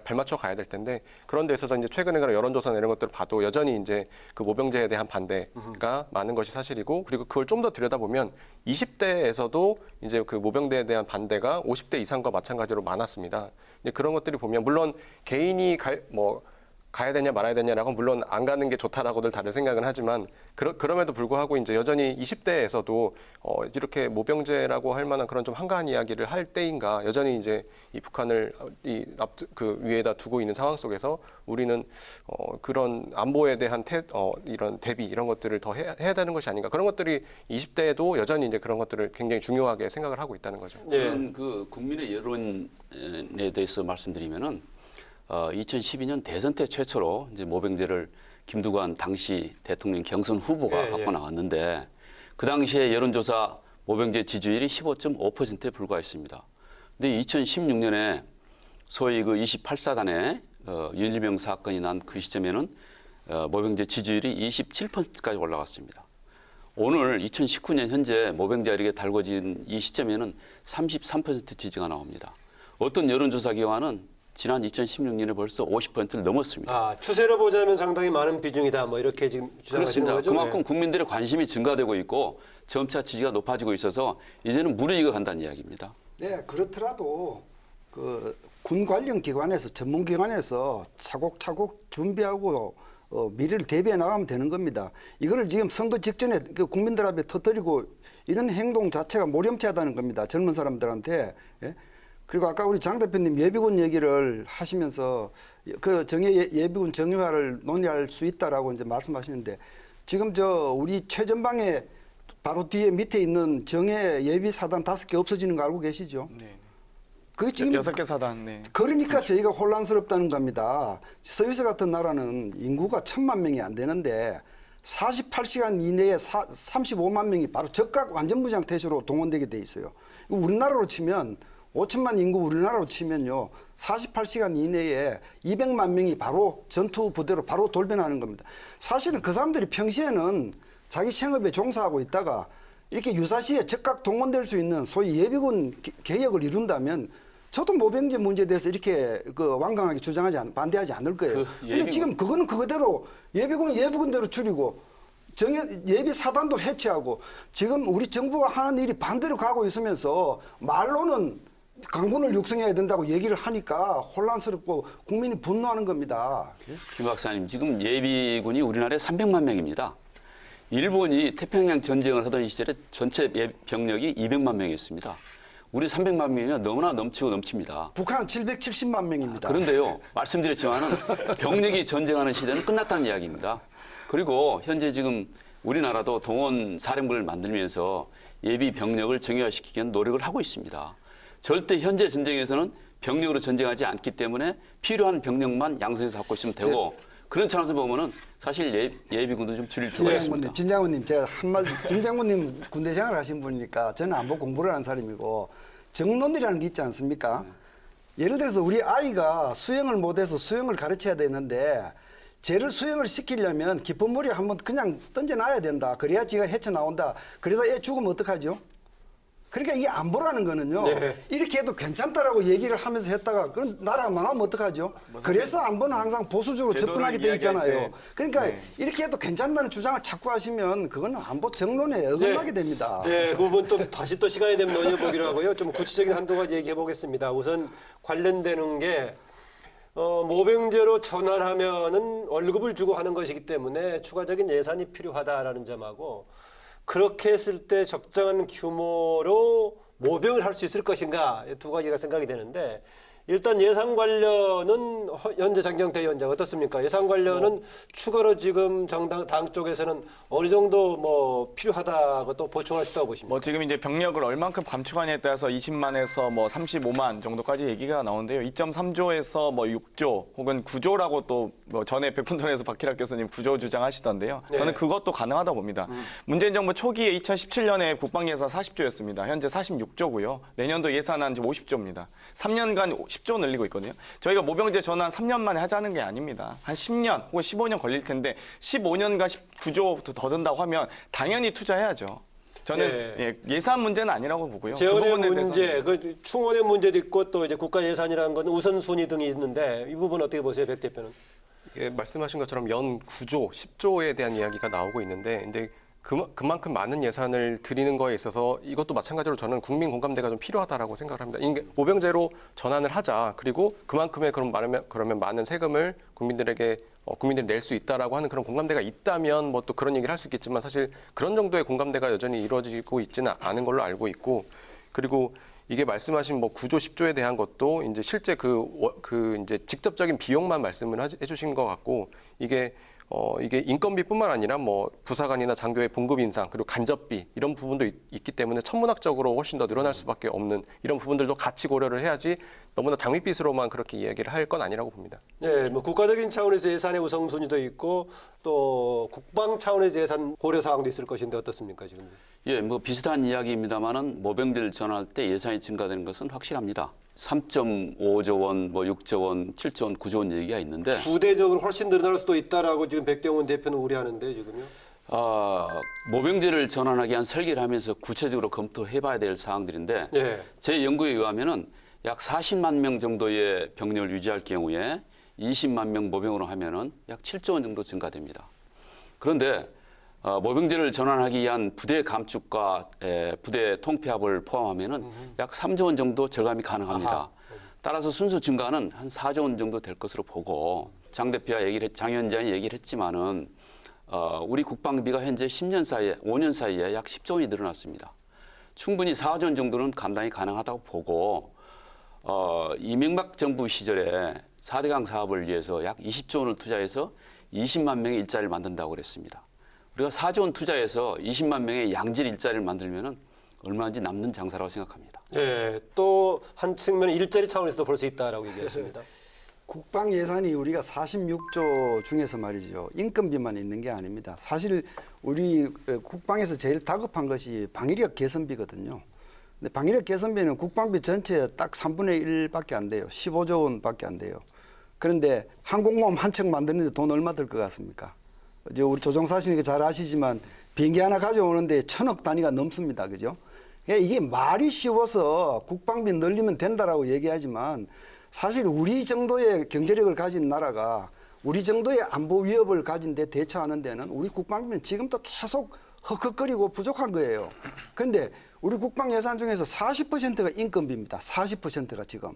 Speaker 8: 발맞춰 가야 될 텐데 그런 데 있어서 이제 최근에 그런 여론조사나 이런 것들을 봐도 여전히 이제 그 모병제에 대한 반대가 많은 것이 사실이고 그리고 그걸 좀 더 들여다보면 20대에서도 이제 그 모병제에 대한 반대가 50대 이상과 마찬가지로 많았습니다. 그런 것들이 보면 물론 개인이 가야 되냐 말아야 되냐라고 물론 안 가는 게 좋다라고들 다들 생각은 하지만 그럼에도 불구하고 이제 여전히 20대에서도 이렇게 모병제라고 할 만한 그런 좀 한가한 이야기를 할 때인가 여전히 이제 이 북한을 그 위에다 두고 있는 상황 속에서 우리는 그런 안보에 대한 이런 대비 이런 것들을 더 해야 되는 것이 아닌가 그런 것들이 20대에도 여전히 이제 그런 것들을 굉장히 중요하게 생각을 하고 있다는 거죠.
Speaker 5: 저는 그 국민의 여론에 대해서 말씀드리면은 2012년 대선 때 최초로 이제 모병제를 김두관 당시 대통령 경선 후보가 갖고 나왔는데 그 당시에 여론조사 모병제 지지율이 15.5%에 불과했습니다. 근데 2016년에 소위 그 28사단의 윤리병 사건이 난 그 시점에는 모병제 지지율이 27%까지 올라갔습니다. 오늘 2019년 현재 모병제 이렇게 달궈진 이 시점에는 33% 지지가 나옵니다. 어떤 여론조사 기관은 지난 2016년에 벌써 50%를 넘었습니다.
Speaker 1: 추세로 보자면 상당히 많은 비중이다. 뭐 이렇게 지금 주장하시는
Speaker 5: 그렇습니다.
Speaker 1: 거죠?
Speaker 5: 그만큼 국민들의 관심이 증가되고 있고 점차 지지가 높아지고 있어서 이제는 무르익어 간다는 이야기입니다.
Speaker 6: 네, 그렇더라도 그 군 관련 기관에서 전문 기관에서 차곡차곡 준비하고 미래를 대비해 나가면 되는 겁니다. 이거를 지금 선거 직전에 그 국민들 앞에 터뜨리고 이런 행동 자체가 모렴치하다는 겁니다. 젊은 사람들한테. 예? 그리고 아까 우리 장 대표님 예비군 얘기를 하시면서 그 예비군 정예화를 논의할 수 있다라고 이제 말씀하시는데 지금 우리 최전방에 바로 뒤에 밑에 있는 정예 예비 사단 5개 없어지는 거 알고 계시죠?
Speaker 7: 네.
Speaker 6: 그 지금
Speaker 7: 6개 사단. 네.
Speaker 6: 그러니까 저희가 혼란스럽다는 겁니다. 스위스 같은 나라는 인구가 1,000만 명이 안 되는데 48시간 이내에 35만 명이 바로 즉각 완전무장 태세로 동원되게 돼 있어요. 우리나라로 치면 5천만 인구 우리나라로 치면요. 48시간 이내에 200만 명이 바로 전투 부대로 바로 돌변하는 겁니다. 사실은 그 사람들이 평시에는 자기 생업에 종사하고 있다가 이렇게 유사시에 즉각 동원될 수 있는 소위 예비군 개혁을 이룬다면 저도 모병제 문제에 대해서 이렇게 완강하게 반대하지 않을 거예요. 그런데 지금 그거는 그거대로 예비군대로 줄이고 예비 사단도 해체하고 지금 우리 정부가 하는 일이 반대로 가고 있으면서 말로는 강군을 육성해야 된다고 얘기를 하니까 혼란스럽고 국민이 분노하는 겁니다.
Speaker 5: 김 박사님, 지금 예비군이 우리나라에 300만 명입니다. 일본이 태평양 전쟁을 하던 시절에 전체 병력이 200만 명이었습니다. 우리 300만 명이면 너무나 넘치고 넘칩니다.
Speaker 6: 북한은 770만 명입니다.
Speaker 5: 그런데요, 말씀드렸지만은 병력이 전쟁하는 시대는 끝났다는 이야기입니다. 그리고 현재 지금 우리나라도 동원 사령부를 만들면서 예비 병력을 정예화시키기 위한 노력을 하고 있습니다. 절대 현재 전쟁에서는 병력으로 전쟁하지 않기 때문에 필요한 병력만 양성해서 갖고 있으면 되고 그런 차원에서 보면은 사실 예비군도 좀 줄일 필요가 있습니다.
Speaker 6: 진장군님, 제가 진장군님 군대 생활을 하신 분이니까 저는 안보 공부를 하는 사람이고 정론이라는 게 있지 않습니까? 예를 들어서 우리 아이가 수영을 못해서 수영을 가르쳐야 되는데 쟤를 수영을 시키려면 깊은 물에 한번 그냥 던져놔야 된다. 그래야 지가 헤쳐나온다. 그러다 애 죽으면 어떡하죠? 그러니까 이게 안보라는 거는요. 네. 이렇게 해도 괜찮다라고 얘기를 하면서 했다가 그럼 나라가 망하면 어떡하죠? 그래서 안보는 항상 보수적으로 접근하게 돼 있잖아요. 그러니까 이렇게 해도 괜찮다는 주장을 자꾸 하시면 그거는 안보 정론에 어긋나게 됩니다.
Speaker 1: 네, 그 부분 또 다시 또 시간이 되면 논의해보기로 하고요. 좀 구체적인 한두 가지 얘기해 보겠습니다. 우선 관련되는 게 모병제로 전환하면은 월급을 주고 하는 것이기 때문에 추가적인 예산이 필요하다라는 점하고 그렇게 했을 때 적정한 규모로 모병을 할 수 있을 것인가 두 가지가 생각이 되는데 일단 예산 관련은 현재 장경태 위원장 어떻습니까? 예산 관련은 추가로 지금 당 쪽에서는 어느 정도 필요하다고 또 보충할 수 있다고 보십니까?
Speaker 7: 지금 이제 병력을 얼만큼 감축하냐에 따라서 20만에서 35만 정도까지 얘기가 나오는데요. 2.3조에서 6조 혹은 9조라고 또 전에 백분톤에서 박희락 교수님 9조 주장하시던데요. 저는 그것도 가능하다 봅니다. 문재인 정부 초기에 2017년에 국방 예산 40조였습니다. 현재 46조고요. 내년도 예산안 50조입니다. 3년간 10조 늘리고 있거든요. 저희가 모병제 전환 3년 만에 하자는 게 아닙니다. 한 10년 혹은 15년 걸릴 텐데 15년간 19조 더 든다고 하면 당연히 투자해야죠. 저는 예산 문제는 아니라고 보고요.
Speaker 1: 재원의 문제, 그 충원의 문제도 있고 또 이제 국가 예산이라는 건 우선순위 등이 있는데 이 부분 어떻게 보세요, 백 대표는?
Speaker 8: 예, 말씀하신 것처럼 연 9조, 10조에 대한 이야기가 나오고 있는데 근데 그만큼 많은 예산을 드리는 거에 있어서 이것도 마찬가지로 저는 국민 공감대가 좀 필요하다라고 생각을 합니다. 이게 모병제로 전환을 하자. 그리고 그만큼의 그러면 많은 세금을 국민들이 낼 수 있다라고 하는 그런 공감대가 있다면 또 그런 얘기를 할 수 있겠지만 사실 그런 정도의 공감대가 여전히 이루어지고 있지는 않은 걸로 알고 있고 그리고 이게 말씀하신 9조, 10조에 대한 것도 이제 실제 이제 직접적인 비용만 말씀을 해주신 것 같고 이게 인건비뿐만 아니라 부사관이나 장교의 봉급 인상 그리고 간접비 이런 부분도 있기 때문에 천문학적으로 훨씬 더 늘어날 수밖에 없는 이런 부분들도 같이 고려를 해야지 너무나 장밋빛으로만 그렇게 이야기를 할 건 아니라고 봅니다.
Speaker 1: 네, 국가적인 차원에서 예산의 우선순위도 있고 또 국방 차원에서 예산 고려 사항도 있을 것인데 어떻습니까 지금?
Speaker 5: 예, 비슷한 이야기입니다만은 모병제를 전환할 때 예산이 증가되는 것은 확실합니다. 3.5조 원, 6조 원, 7조 원, 9조 원 얘기가 있는데
Speaker 1: 부대적으로 훨씬 늘어날 수도 있다라고 지금 백경원 대표는 우려하는데 지금요?
Speaker 5: 모병제를 전환하기 위한 설계를 하면서 구체적으로 검토해봐야 될 사항들인데 제 연구에 의하면은 약 40만 명 정도의 병력을 유지할 경우에 20만 명 모병으로 하면은 약 7조 원 정도 증가됩니다. 그런데 모병제를 전환하기 위한 부대 감축과 부대 통폐합을 포함하면은 약 3조 원 정도 절감이 가능합니다. 따라서 순수 증가는 한 4조 원 정도 될 것으로 보고 장 대표와 장 위원장이 얘기를 했지만은 우리 국방비가 현재 5년 사이에 약 10조 원이 늘어났습니다. 충분히 4조 원 정도는 감당이 가능하다고 보고 이명박 정부 시절에 4대강 사업을 위해서 약 20조 원을 투자해서 20만 명의 일자리를 만든다고 그랬습니다. 우리가 4조 원 투자해서 20만 명의 양질 일자리를 만들면은 얼마인지 남는 장사라고 생각합니다.
Speaker 1: 네, 또 한 측면 일자리 차원에서도 볼 수 있다라고 얘기했습니다.
Speaker 6: 국방 예산이 우리가 46조 중에서 말이죠. 인건비만 있는 게 아닙니다. 사실 우리 국방에서 제일 다급한 것이 방위력 개선비거든요. 근데 방위력 개선비는 국방비 전체에 딱 3분의 1밖에 안 돼요. 15조 원밖에 안 돼요. 그런데 항공모함 한 척 만드는데 돈 얼마 들 것 같습니까? 이제 우리 조정사신이 잘 아시지만 비행기 하나 가져오는데 1,000억 단위가 넘습니다. 그죠? 이게 말이 쉬워서 국방비 늘리면 된다라고 얘기하지만 사실 우리 정도의 경제력을 가진 나라가 우리 정도의 안보 위협을 가진 데 대처하는 데는 우리 국방비는 지금도 계속 헉헉거리고 부족한 거예요. 그런데 우리 국방 예산 중에서 40%가 인건비입니다. 40%가 지금.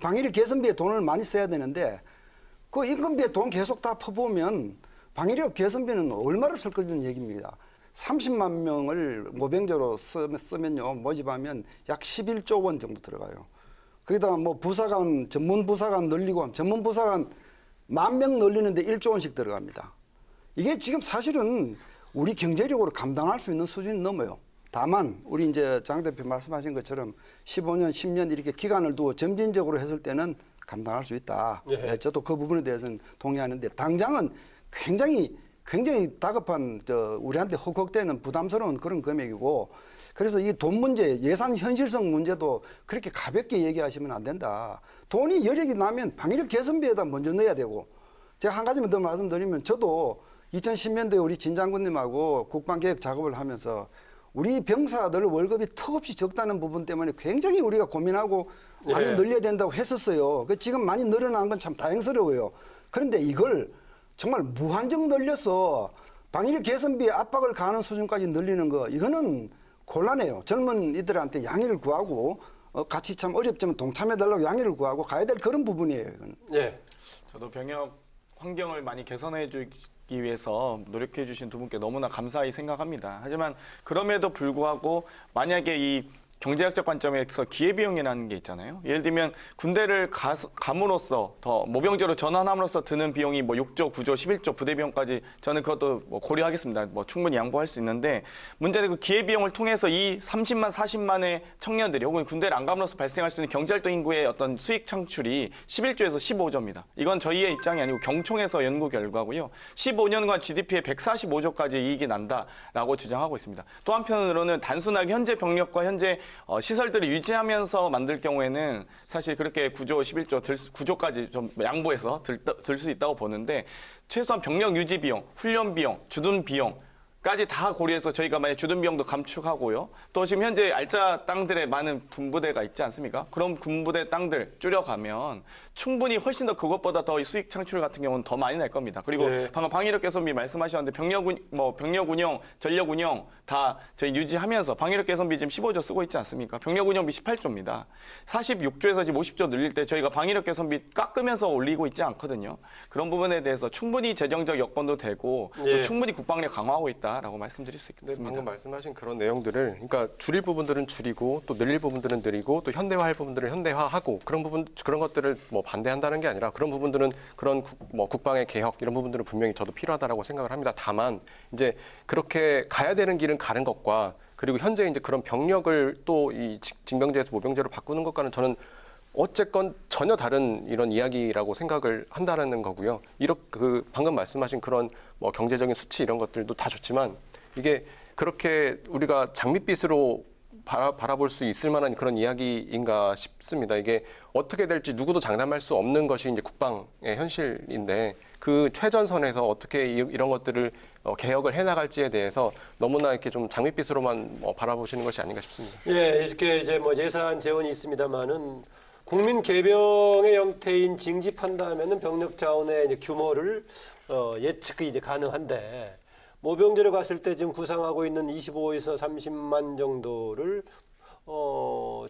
Speaker 6: 방위력 개선비에 돈을 많이 써야 되는데 그 인건비에 돈 계속 다 퍼부으면 방위력 개선비는 얼마를 쓸 거냐는 얘기입니다. 30만 명을 모병제로 쓰면요, 모집하면 약 11조 원 정도 들어가요. 거기다가 뭐 부사관, 전문 부사관 늘리고, 전문 부사관 10,000명 늘리는데 1조 원씩 들어갑니다. 이게 지금 사실은 우리 경제력으로 감당할 수 있는 수준이 넘어요. 다만, 우리 이제 장 대표 말씀하신 것처럼 15년, 10년 이렇게 기간을 두고 점진적으로 했을 때는 감당할 수 있다.
Speaker 1: 예.
Speaker 6: 저도 그 부분에 대해서는 동의하는데, 당장은 굉장히 다급한 우리한테 헉헉대는 부담스러운 그런 금액이고 그래서 이 돈 문제, 예산 현실성 문제도 그렇게 가볍게 얘기하시면 안 된다. 돈이 여력이 나면 방위력 개선비에다 먼저 넣어야 되고 제가 한 가지만 더 말씀드리면 저도 2010년도에 우리 진 장군님하고 국방개혁 작업을 하면서 우리 병사들 월급이 턱없이 적다는 부분 때문에 굉장히 우리가 고민하고 많이
Speaker 1: 예.
Speaker 6: 늘려야 된다고 했었어요. 지금 많이 늘어난 건 참 다행스러워요. 그런데 이걸 정말 무한정 늘려서 방위력 개선비에 압박을 가하는 수준까지 늘리는 거 이거는 곤란해요. 젊은 이들한테 양해를 구하고 같이 참 어렵지만 동참해달라고 양해를 구하고 가야 될 그런 부분이에요. 이건.
Speaker 1: 예.
Speaker 7: 저도 병역 환경을 많이 개선해 주기 위해서 노력해 주신 두 분께 너무나 감사히 생각합니다. 하지만 그럼에도 불구하고 만약에 이 경제학적 관점에서 기회비용이라는 게 있잖아요. 예를 들면 군대를 감으로써 더 모병제로 전환함으로써 드는 비용이 뭐 6조, 9조, 11조 부대비용까지 저는 그것도 뭐 고려하겠습니다. 뭐 충분히 양보할 수 있는데 문제는 그 기회비용을 통해서 이 30만, 40만의 청년들이 혹은 군대를 안 감으로써 발생할 수 있는 경제활동 인구의 어떤 수익 창출이 11조에서 15조입니다. 이건 저희의 입장이 아니고 경총에서 연구 결과고요. 15년간 GDP의 145조까지 이익이 난다라고 주장하고 있습니다. 또 한편으로는 단순하게 현재 병력과 현재 시설들을 유지하면서 만들 경우에는 사실 그렇게 9조, 11조, 9조까지 좀 양보해서 들 수 있다고 보는데 최소한 병력 유지 비용, 훈련 비용, 주둔 비용까지 다 고려해서 저희가 만약 주둔 비용도 감축하고요. 또 지금 현재 알짜 땅들의 많은 군부대가 있지 않습니까? 그런 군부대 땅들 줄여가면 충분히 훨씬 더 그것보다 더 수익 창출 같은 경우는 더 많이 날 겁니다. 그리고
Speaker 1: 네.
Speaker 7: 방금 방위력 개선비 말씀하셨는데 병력 운영, 전력 운영 다 저희 유지하면서 방위력 개선비 지금 15조 쓰고 있지 않습니까? 병력 운영비 18조입니다. 46조에서 지금 50조 늘릴 때 저희가 방위력 개선비 깎으면서 올리고 있지 않거든요. 그런 부분에 대해서 충분히 재정적 여건도 되고
Speaker 1: 예.
Speaker 7: 또 충분히 국방력 강화하고 있다라고 말씀드릴 수
Speaker 8: 네,
Speaker 7: 있습니다.
Speaker 8: 방금 말씀하신 그런 내용들을 그러니까 줄일 부분들은 줄이고 또 늘릴 부분들은 늘리고 또 현대화할 부분들은 현대화하고 그런 것들을 뭐 반대한다는 게 아니라 그런 부분들은 그런 국방의 개혁 이런 부분들은 분명히 저도 필요하다라고 생각을 합니다. 다만 이제 그렇게 가야 되는 길은 가는 것과 그리고 현재 이제 그런 병력을 또 이 징병제에서 모병제로 바꾸는 것과는 저는 어쨌건 전혀 다른 이런 이야기라고 생각을 한다는 거고요. 이렇게 방금 말씀하신 그런 뭐 경제적인 수치 이런 것들도 다 좋지만 이게 그렇게 우리가 장밋빛으로 바라볼 수 있을 만한 그런 이야기인가 싶습니다. 이게 어떻게 될지 누구도 장담할 수 없는 것이 이제 국방의 현실인데 그 최전선에서 어떻게 이런 것들을 개혁을 해나갈지에 대해서 너무나 이렇게 좀 장밋빛으로만 바라보시는 것이 아닌가 싶습니다.
Speaker 1: 예, 이렇게 이제 뭐 예산 재원이 있습니다만은 국민 개병의 형태인 징집한다면은 병력 자원의 이제 규모를 예측이 이제 가능한데 모병제로 갔을 때 지금 구상하고 있는 25에서 30만 정도를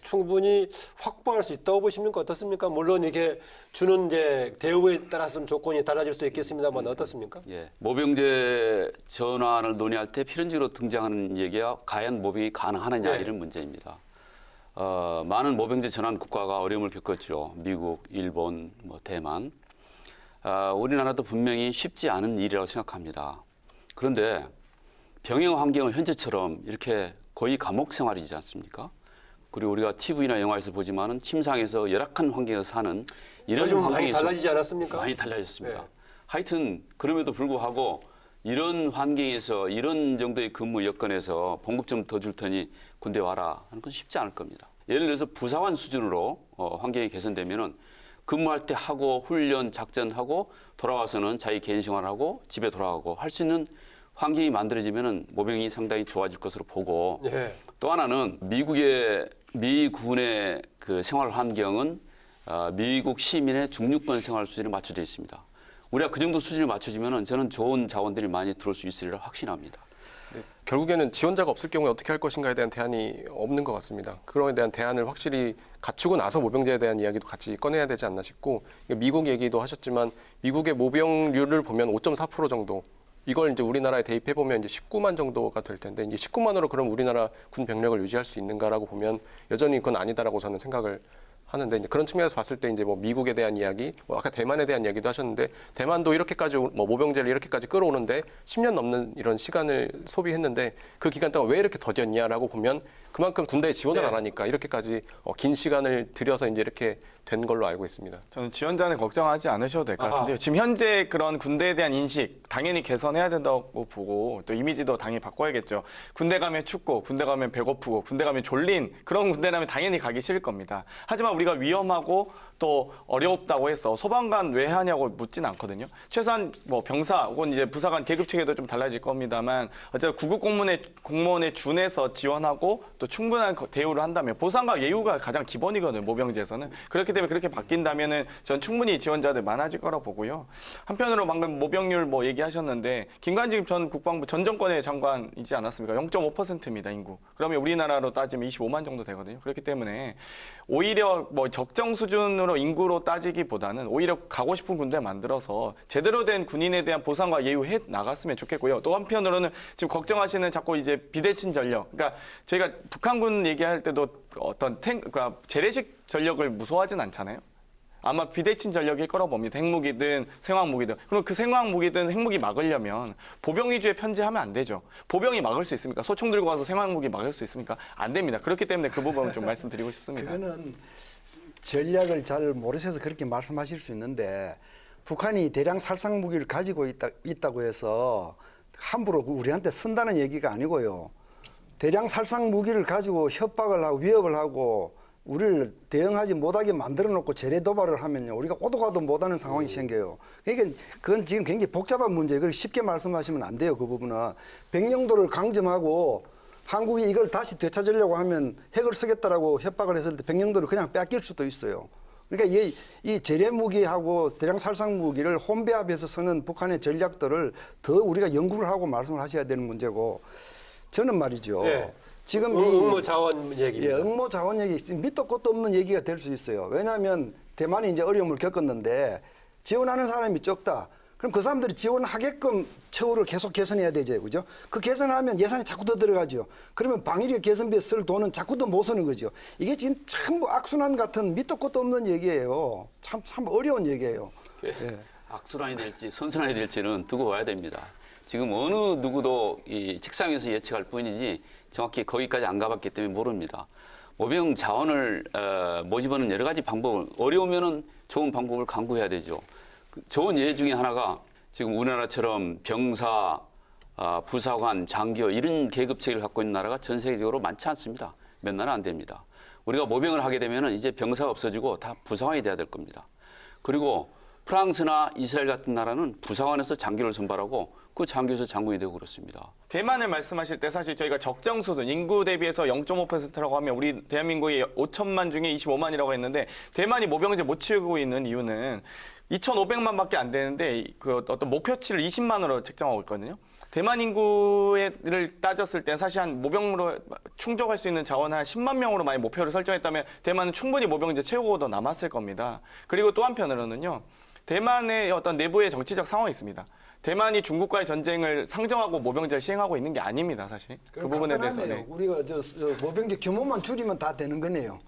Speaker 1: 충분히 확보할 수 있다고 보십니까? 어떻습니까? 물론 이게 주는 이제 대우에 따라서 조건이 달라질 수도 있겠습니다만 어떻습니까?
Speaker 5: 예, 모병제 전환을 논의할 때 필연적으로 등장하는 얘기가 과연 모병이 가능하느냐
Speaker 1: 네.
Speaker 5: 이런 문제입니다. 많은 모병제 전환 국가가 어려움을 겪었죠. 미국, 일본, 대만. 우리나라도 분명히 쉽지 않은 일이라고 생각합니다. 그런데 병영 환경은 현재처럼 이렇게 거의 감옥 생활이지 않습니까? 그리고 우리가 TV나 영화에서 보지만은 침상에서 열악한 환경에서 사는 이런
Speaker 1: 요즘 많이
Speaker 5: 환경에서
Speaker 1: 달라지지 않았습니까?
Speaker 5: 많이 달라졌습니다.
Speaker 1: 네.
Speaker 5: 하여튼 그럼에도 불구하고 이런 환경에서 이런 정도의 근무 여건에서 봉급 좀 더 줄 테니 군대 와라 하는 건 쉽지 않을 겁니다. 예를 들어서 부사관 수준으로 환경이 개선되면은 근무할 때 하고 훈련 작전하고 돌아와서는 자기 개인 생활하고 집에 돌아가고 할 수 있는 환경이 만들어지면은 모병이 상당히 좋아질 것으로 보고
Speaker 1: 예.
Speaker 5: 또 하나는 미군의 그 생활 환경은 미국 시민의 중류권 생활 수준에 맞춰져 있습니다. 우리가 그 정도 수준에 맞춰지면은 저는 좋은 자원들이 많이 들어올 수 있으리라 확신합니다.
Speaker 8: 결국에는 지원자가 없을 경우에 어떻게 할 것인가에 대한 대안이 없는 것 같습니다. 그거에 대한 대안을 확실히 갖추고 나서 모병제에 대한 이야기도 같이 꺼내야 되지 않나 싶고, 미국 얘기도 하셨지만 미국의 모병률을 보면 5.4% 정도, 이걸 이제 우리나라에 대입해 보면 이제 19만 정도가 될 텐데, 이제 19만으로 그럼 우리나라 군 병력을 유지할 수 있는가라고 보면 여전히 그건 아니다라고 저는 생각을 하는데, 이제 그런 측면에서 봤을 때 이제 미국에 대한 이야기, 아까 대만에 대한 이야기도 하셨는데, 대만도 이렇게까지 모병제를 이렇게까지 끌어오는데 10년 넘는 이런 시간을 소비했는데 그 기간 동안 왜 이렇게 더뎠냐라고 보면 그만큼 군대에 지원을 안 하니까 이렇게까지 긴 시간을 들여서 이제 이렇게 된 걸로 알고 있습니다.
Speaker 7: 저는 지원자는 걱정하지 않으셔도 될 것 같은데요. 지금 현재 그런 군대에 대한 인식 당연히 개선해야 된다고 보고 또 이미지도 당연히 바꿔야겠죠. 군대 가면 춥고 군대 가면 배고프고 군대 가면 졸린 그런 군대라면 당연히 가기 싫을 겁니다. 하지만 우리가 위험하고 또 어렵다고 해서 소방관 왜 하냐고 묻진 않거든요. 최소한 병사 혹은 이제 부사관 계급 체계도 좀 달라질 겁니다만 어쨌든 구급 공무원에 준해서 지원하고 또 충분한 대우를 한다면 보상과 예우가 가장 기본이거든요. 모병제에서는. 그렇기 때문에 그렇게 바뀐다면은 전 충분히 지원자들 많아질 거라고 보고요. 한편으로 방금 모병률 얘기하셨는데 김관직 전 국방부 전 정권의 장관이지 않았습니까? 0.5%입니다, 인구. 그러면 우리나라로 따지면 25만 정도 되거든요. 그렇기 때문에 오히려 적정 수준으로 인구로 따지기보다는 오히려 가고 싶은 군대 만들어서 제대로 된 군인에 대한 보상과 예우해 나갔으면 좋겠고요. 또 한편으로는 지금 걱정하시는 자꾸 이제 비대칭 전력. 그러니까 저희가 북한군 얘기할 때도 어떤 그러니까 재래식 전력을 무서워하진 않잖아요. 아마 비대칭 전력일 거라고 봅니다. 핵무기든 생화무기든. 그럼 그 생화무기든 핵무기 막으려면 보병 위주의 편제하면 안 되죠. 보병이 막을 수 있습니까? 소총 들고 가서 생화무기 막을 수 있습니까? 안 됩니다. 그렇기 때문에 그 부분을 좀 말씀드리고 싶습니다.
Speaker 6: 그거는 전략을 잘 모르셔서 그렇게 말씀하실 수 있는데 북한이 대량 살상 무기를 가지고 있다고 해서 함부로 우리한테 쓴다는 얘기가 아니고요. 대량 살상 무기를 가지고 협박을 하고 위협을 하고 우리를 대응하지 못하게 만들어 놓고 재래 도발을 하면요. 우리가 오도 가도 못하는 상황이 생겨요. 그러니까 그건 지금 굉장히 복잡한 문제예요. 그걸 쉽게 말씀하시면 안 돼요. 그 부분은. 백령도를 강점하고 한국이 이걸 다시 되찾으려고 하면 핵을 쓰겠다라고 협박을 했을 때 백령도를 그냥 뺏길 수도 있어요. 그러니까 이 재래 무기하고 대량 살상 무기를 혼배합해서 쓰는 북한의 전략들을 더 우리가 연구를 하고 말씀을 하셔야 되는 문제고 저는 말이죠.
Speaker 1: 네.
Speaker 6: 지금
Speaker 1: 응모 자원 얘기입니다.
Speaker 6: 예, 응모 자원 얘기 밑도 끝도 없는 얘기가 될 수 있어요. 왜냐하면 대만이 이제 어려움을 겪었는데 지원하는 사람이 적다. 그럼 그 사람들이 지원하게끔 처우를 계속 개선해야 되죠, 그죠? 그 개선하면 예산이 자꾸 더 들어가죠. 그러면 방위력 개선비에 쓸 돈은 자꾸 더 못 쓰는 거죠. 이게 지금 참 악순환 같은 밑도 끝도 없는 얘기예요. 참 어려운 얘기예요. 예.
Speaker 5: 악순환이 될지 선순환이 될지는 두고 봐야 됩니다. 지금 어느 누구도 이 책상에서 예측할 뿐이지 정확히 거기까지 안 가봤기 때문에 모릅니다. 모병 자원을 모집하는 여러 가지 방법을 어려우면은 좋은 방법을 강구해야 되죠. 좋은 예 중에 하나가 지금 우리나라처럼 병사, 부사관, 장교 이런 계급 체계를 갖고 있는 나라가 전 세계적으로 많지 않습니다. 몇 나라 안 됩니다. 우리가 모병을 하게 되면은 이제 병사가 없어지고 다 부사관이 돼야 될 겁니다. 그리고 프랑스나 이스라엘 같은 나라는 부사관에서 장교를 선발하고 그 장교에서 장군이 되고 그렇습니다.
Speaker 7: 대만을 말씀하실 때 사실 저희가 적정 수준, 인구 대비해서 0.5%라고 하면 우리 대한민국이 5천만 중에 25만이라고 했는데 대만이 모병제 못 치우고 있는 이유는 2,500만밖에 안 되는데 그 어떤 목표치를 20만으로 책정하고 있거든요. 대만 인구를 따졌을 땐 사실 한 모병으로 충족할 수 있는 자원 한 10만 명으로 많이 목표를 설정했다면 대만은 충분히 모병제 채우고 더 남았을 겁니다. 그리고 또 한편으로는요. 대만의 어떤 내부의 정치적 상황이 있습니다. 대만이 중국과의 전쟁을 상정하고 모병제를 시행하고 있는 게 아닙니다, 사실. 그 부분에 대해서는.
Speaker 6: 우리가 저 모병제 규모만 줄이면 다 되는 거네요.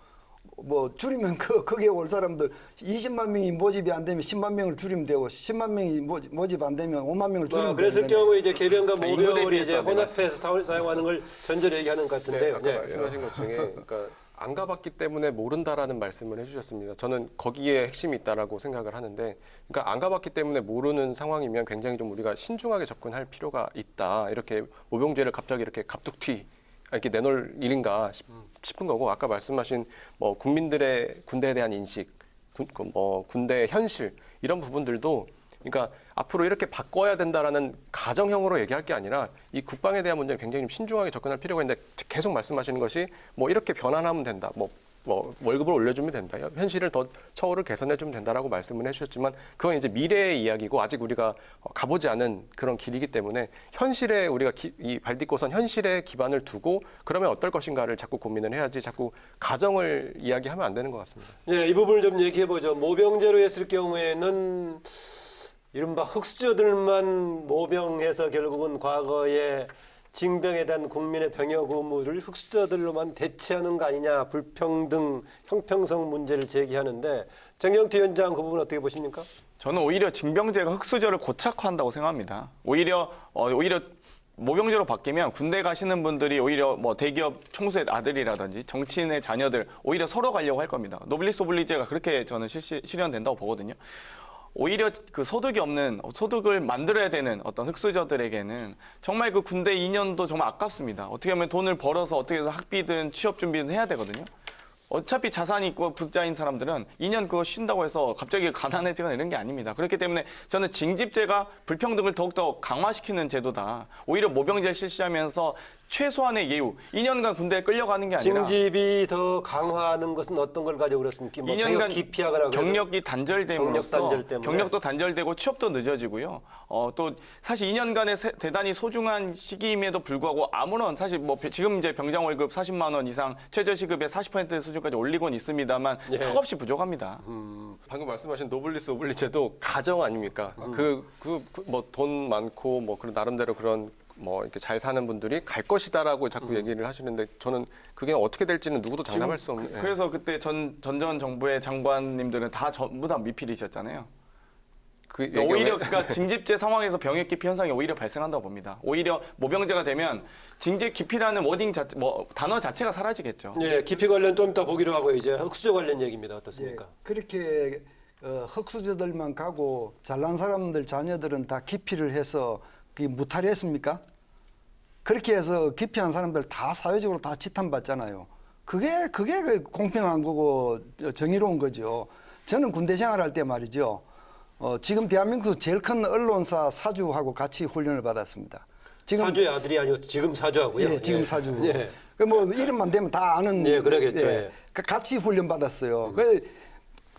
Speaker 6: 뭐 줄이면 거기에 올 사람들 20만 명이 모집이 안 되면 10만 명을 줄이면 되고 10만 명이 모집 안 되면 5만 명을 줄이면
Speaker 1: 그랬을
Speaker 6: 되는
Speaker 1: 경우에 이제 개병과 모병을
Speaker 7: 인구에
Speaker 1: 이제
Speaker 7: 비해서
Speaker 1: 혼합해서 사용하는 걸 전제로 얘기하는 것 같은데요.
Speaker 8: 아까 말씀하신 것 중에 그러니까 안 가봤기 때문에 모른다라는 말씀을 해주셨습니다. 저는 거기에 핵심이 있다라고 생각을 하는데, 그러니까 안 가봤기 때문에 모르는 상황이면 굉장히 좀 우리가 신중하게 접근할 필요가 있다. 이렇게 모병제를 갑자기 이렇게 갑툭튀 이렇게 내놓을 일인가 싶은 거고, 아까 말씀하신 뭐 국민들의 군대에 대한 인식, 군대의 현실 이런 부분들도 그러니까 앞으로 이렇게 바꿔야 된다라는 가정형으로 얘기할 게 아니라 이 국방에 대한 문제는 굉장히 좀 신중하게 접근할 필요가 있는데, 계속 말씀하시는 것이 뭐 이렇게 변환하면 된다, 뭐 월급을 올려주면 된다, 현실을 더 처우를 개선해주면 된다라고 말씀을 해주셨지만 그건 이제 미래의 이야기고 아직 우리가 가보지 않은 그런 길이기 때문에 현실에 우리가 이 발딛고선 현실에 기반을 두고 그러면 어떨 것인가를 자꾸 고민을 해야지 자꾸 가정을 이야기하면 안 되는 것 같습니다.
Speaker 1: 이 부분을 좀 얘기해 보죠. 모병제로 했을 경우에는 이른바 흑수저들만 모병해서 결국은 과거에 징병에 대한 국민의 병역 의무를 흑수저들로만 대체하는 거 아니냐, 불평등, 형평성 문제를 제기하는데 정경태 위원장 그 부분 어떻게 보십니까?
Speaker 7: 저는 오히려 징병제가 흑수저를 고착화한다고 생각합니다. 오히려 모병제로 바뀌면 군대 가시는 분들이 오히려 뭐 대기업 총수의 아들이라든지 정치인의 자녀들 오히려 서로 가려고 할 겁니다. 노블리스 오블리제가 그렇게 저는 실현된다고 보거든요. 오히려 그 소득이 없는, 소득을 만들어야 되는 어떤 흑수저들에게는 정말 그 군대 2년도 정말 아깝습니다. 어떻게 하면 돈을 벌어서 어떻게 해서 학비든 취업 준비든 해야 되거든요. 어차피 자산이 있고 부자인 사람들은 2년 그거 쉰다고 해서 갑자기 가난해지거나 이런 게 아닙니다. 그렇기 때문에 저는 징집제가 불평등을 더욱더 강화시키는 제도다. 오히려 모병제를 실시하면서 최소한의 예우, 2년간 군대에 끌려가는 게 아니라
Speaker 1: 징집이 더 강화하는 것은 어떤 걸 가지고 그렇습니까? 뭐
Speaker 7: 2년간
Speaker 1: 기피하거나
Speaker 7: 경력이 단절됨으로써
Speaker 1: 경력 단절 때문에.
Speaker 7: 경력도 단절되고 취업도 늦어지고요. 또 사실 2년간의 대단히 소중한 시기임에도 불구하고 아무런 사실 뭐 지금 이제 병장 월급 40만 원 이상 최저 시급의 40% 수준까지 올리곤 있습니다만 턱없이 부족합니다.
Speaker 8: 방금 말씀하신 노블리스 오블리제도 가정 아닙니까? 뭐 돈 많고 뭐 그런 나름대로 그런 뭐 이렇게 잘 사는 분들이 갈 것이다라고 자꾸 얘기를 하시는데 저는 그게 어떻게 될지는 누구도 장담할 수 없는.
Speaker 7: 그래서 그때 전 정부의 장관님들은 다 전부 다 미필이셨잖아요. 오히려 그러니까 징집제 상황에서 병역 기피 현상이 오히려 발생한다고 봅니다. 오히려 모병제가 되면 징집 기피라는 워딩 자체, 뭐 단어 자체가 사라지겠죠.
Speaker 1: 예, 기피 관련 좀 이따 보기로 하고 이제 흑수저 관련 얘기입니다. 어떻습니까?
Speaker 6: 그렇게 흑수저들만 가고 잘난 사람들 자녀들은 다 기피를 해서 그게 무탈했습니까? 그렇게 해서 기피한 사람들 다 사회적으로 다 지탄받잖아요. 그게 공평한 거고 정의로운 거죠. 저는 군대 생활할 때 말이죠. 지금 대한민국에서 제일 큰 언론사 사주하고 같이 훈련을 받았습니다. 지금
Speaker 1: 사주의 아들이 아니고 지금 사주하고요.
Speaker 6: 예, 지금 사주.
Speaker 1: 예.
Speaker 6: 뭐 이름만 되면 다 아는.
Speaker 1: 예, 그러겠죠. 예.
Speaker 6: 같이 훈련 받았어요.